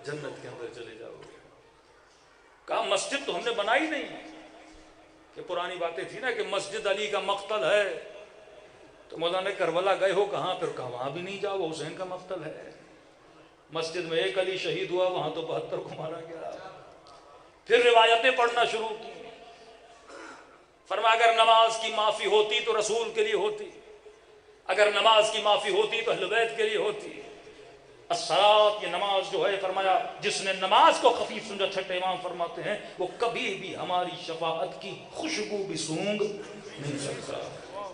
جنت کے اندر چلے جاؤ۔ کہا مسجد تو ہم نے بنائی نہیں، کہ پرانی باتیں تھی نا کہ مسجد علی کا مقتل ہے، تو مولانا کربلا گئے ہو کہاں؟ پھر کہا وہاں بھی نہیں جاؤ، حسین کا مقتل ہے۔ مسجد میں ایک علی شہید ہوا، وہاں تو 72 کو مارا گیا۔ پھر روایتیں پڑھنا شروع کی۔ فرمایا اگر نماز کی معافی ہوتی تو رسول کے لیے ہوتی، اگر نماز کی معافی ہوتی تو اہل بیت کے لیے ہوتی۔ الصلاۃ، یہ نماز جو ہے، فرمایا جس نے نماز کو خفیف سمجھا، چھٹے امام فرماتے ہیں وہ کبھی بھی ہماری شفاعت کی خوشبو بھی سونگ نہیں سکتا۔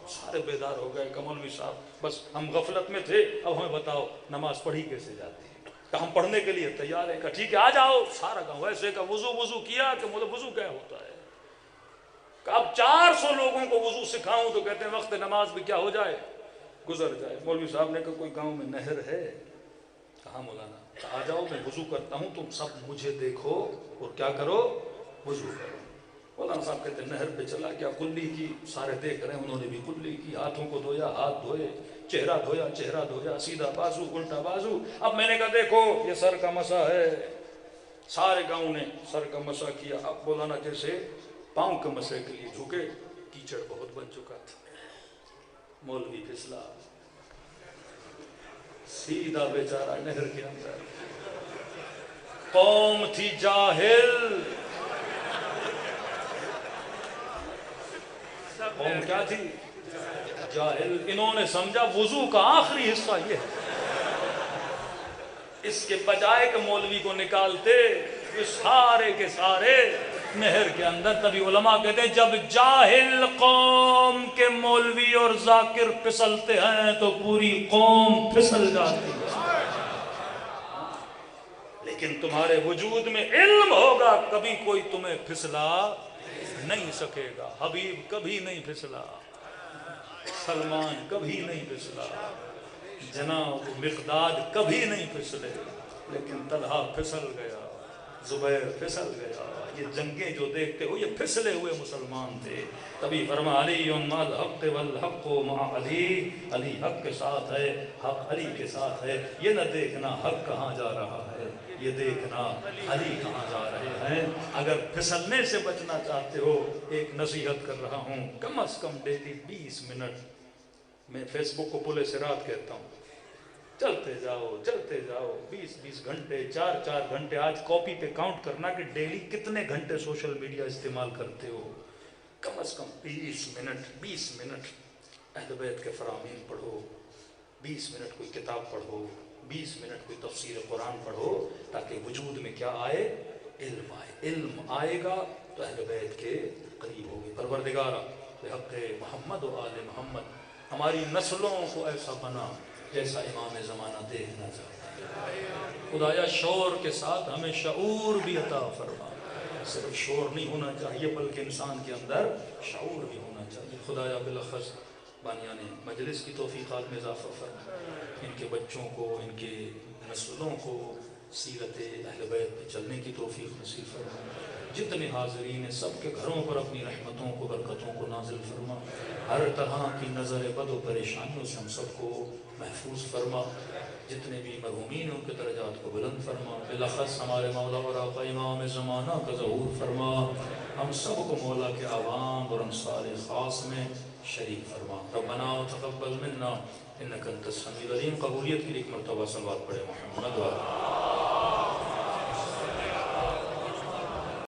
سارے بیدار ہو گئے کہ مولوی صاحب بس ہم غفلت میں تھے، اب ہمیں بتاؤ نماز پڑھی کیسے جاتی ہے؟ کہ ہم پڑھنے کے لیے تیار ہیں۔ کہ ٹھیک ہے آ جاؤ۔ سارا گاؤں ایسے کا وضو کیا کہ مطلب وضو کیا ہوتا ہے؟ کہ اب 400 لوگوں کو وضو سکھاؤں تو کہتے ہیں وقت نماز بھی کیا ہو جائے، گزر جائے۔ مولوی صاحب نے کہا کوئی گاؤں میں نہر ہے؟ کہاں مولانا؟ آ جاؤ میں وضو کرتا ہوں، تم سب مجھے دیکھو اور کیا کرو؟ وضو کرو۔ مولانا صاحب کہتے ہیں نہر پہ چلا گیا، کلی کی، سارے دیکھ رہے ہیں، انہوں نے بھی کلی کی، ہاتھوں کو دھویا، ہاتھ دھوئے، چہرہ دھویا، چہرہ دھویا، سیدھا بازو، الٹا بازو۔ اب میں نے کہا دیکھو یہ سر کا مسا ہے، سارے گاؤں نے سر کا مسا کیا۔ اب مولانا جیسے پاؤں کے مسے کے لیے جھکے، کیچڑ بہت بن چکا تھا، مولوی پھسلا سیدھا بیچارہ نہر کے اندر۔ قوم تھی جاہل، قوم کیا تھی؟ جاہل۔ انہوں نے سمجھا وضو کا آخری حصہ یہ ہے، اس کے بجائے کہ مولوی کو نکالتے یہ سارے کے سارے نہر کے اندر۔ تبھی علماء کہتے ہیں جب جاہل قوم کے مولوی اور ذاکر پھسلتے ہیں تو پوری قوم پھسل جاتی ہے۔ لیکن تمہارے وجود میں علم ہوگا، کبھی کوئی تمہیں پھسلا نہیں سکے گا۔ حبیب کبھی نہیں پھسلا، سلمان کبھی نہیں پھسلا، جناب مقداد کبھی نہیں پھسلے، لیکن طلحہ پھسل گیا، زبیر پھسل گیا۔ یہ جنگیں جو دیکھتے ہو یہ پھسلے ہوئے مسلمان تھے۔ تبھی فرما علی مع الحق والحق مع علی، علی حق کے ساتھ ہے، حق علی کے ساتھ ہے۔ یہ نہ دیکھنا حق کہاں جا رہا ہے، یہ دیکھنا علی کہاں جا رہے ہیں۔ اگر پھسلنے سے بچنا چاہتے ہو، ایک نصیحت کر رہا ہوں، کم از کم ڈیلی 20 منٹ، میں فیس بک کو پلے صراط کہتا ہوں، چلتے جاؤ 20 گھنٹے، 4 گھنٹے۔ آج کاپی پہ کاؤنٹ کرنا کہ ڈیلی کتنے گھنٹے سوشل میڈیا استعمال کرتے ہو۔ کم از کم 20 منٹ اہل بیت کے فرامین پڑھو، 20 منٹ کوئی کتاب پڑھو، 20 منٹ کوئی تفسیر قرآن پڑھو، تاکہ وجود میں کیا آئے؟ علم آئے۔ علم آئے گا تو اہل بیت کے قریب ہوگی۔ پروردگارا بحق محمد و آل محمد ہماری نسلوں کو ایسا بنا جیسا امام زمانہ دیکھنا چاہتا ہے۔ خدایا شور کے ساتھ ہمیں شعور بھی عطا فرما، صرف شور نہیں ہونا چاہیے بلکہ انسان کے اندر شعور بھی ہونا چاہیے۔ خدایا بالاخص بانیان مجلس کی توفیقات میں اضافہ فرما، ان کے بچوں کو، ان کے نسلوں کو سیرت اہل بیت پہ چلنے کی توفیق نصیب فرما۔ جتنے حاضرین ہیں سب کے گھروں پر اپنی رحمتوں کو، برکتوں کو نازل فرما۔ ہر طرح کی نظر بد و پریشانیوں سے ہم سب کو محفوظ فرما۔ جتنے بھی مرحومین ہیں ان کے درجات کو بلند فرما۔ بالاخص ہمارے مولا اور آقا امام زمانہ کا ظہور فرما۔ ہم سب کو مولا کے عوام اور انصار خاص میں شریک فرما۔ ربنا تقبل منا انک انت السمیع العلیم۔ قبولیت کے لیے ایک مرتبہ صلوات پڑھے محمد و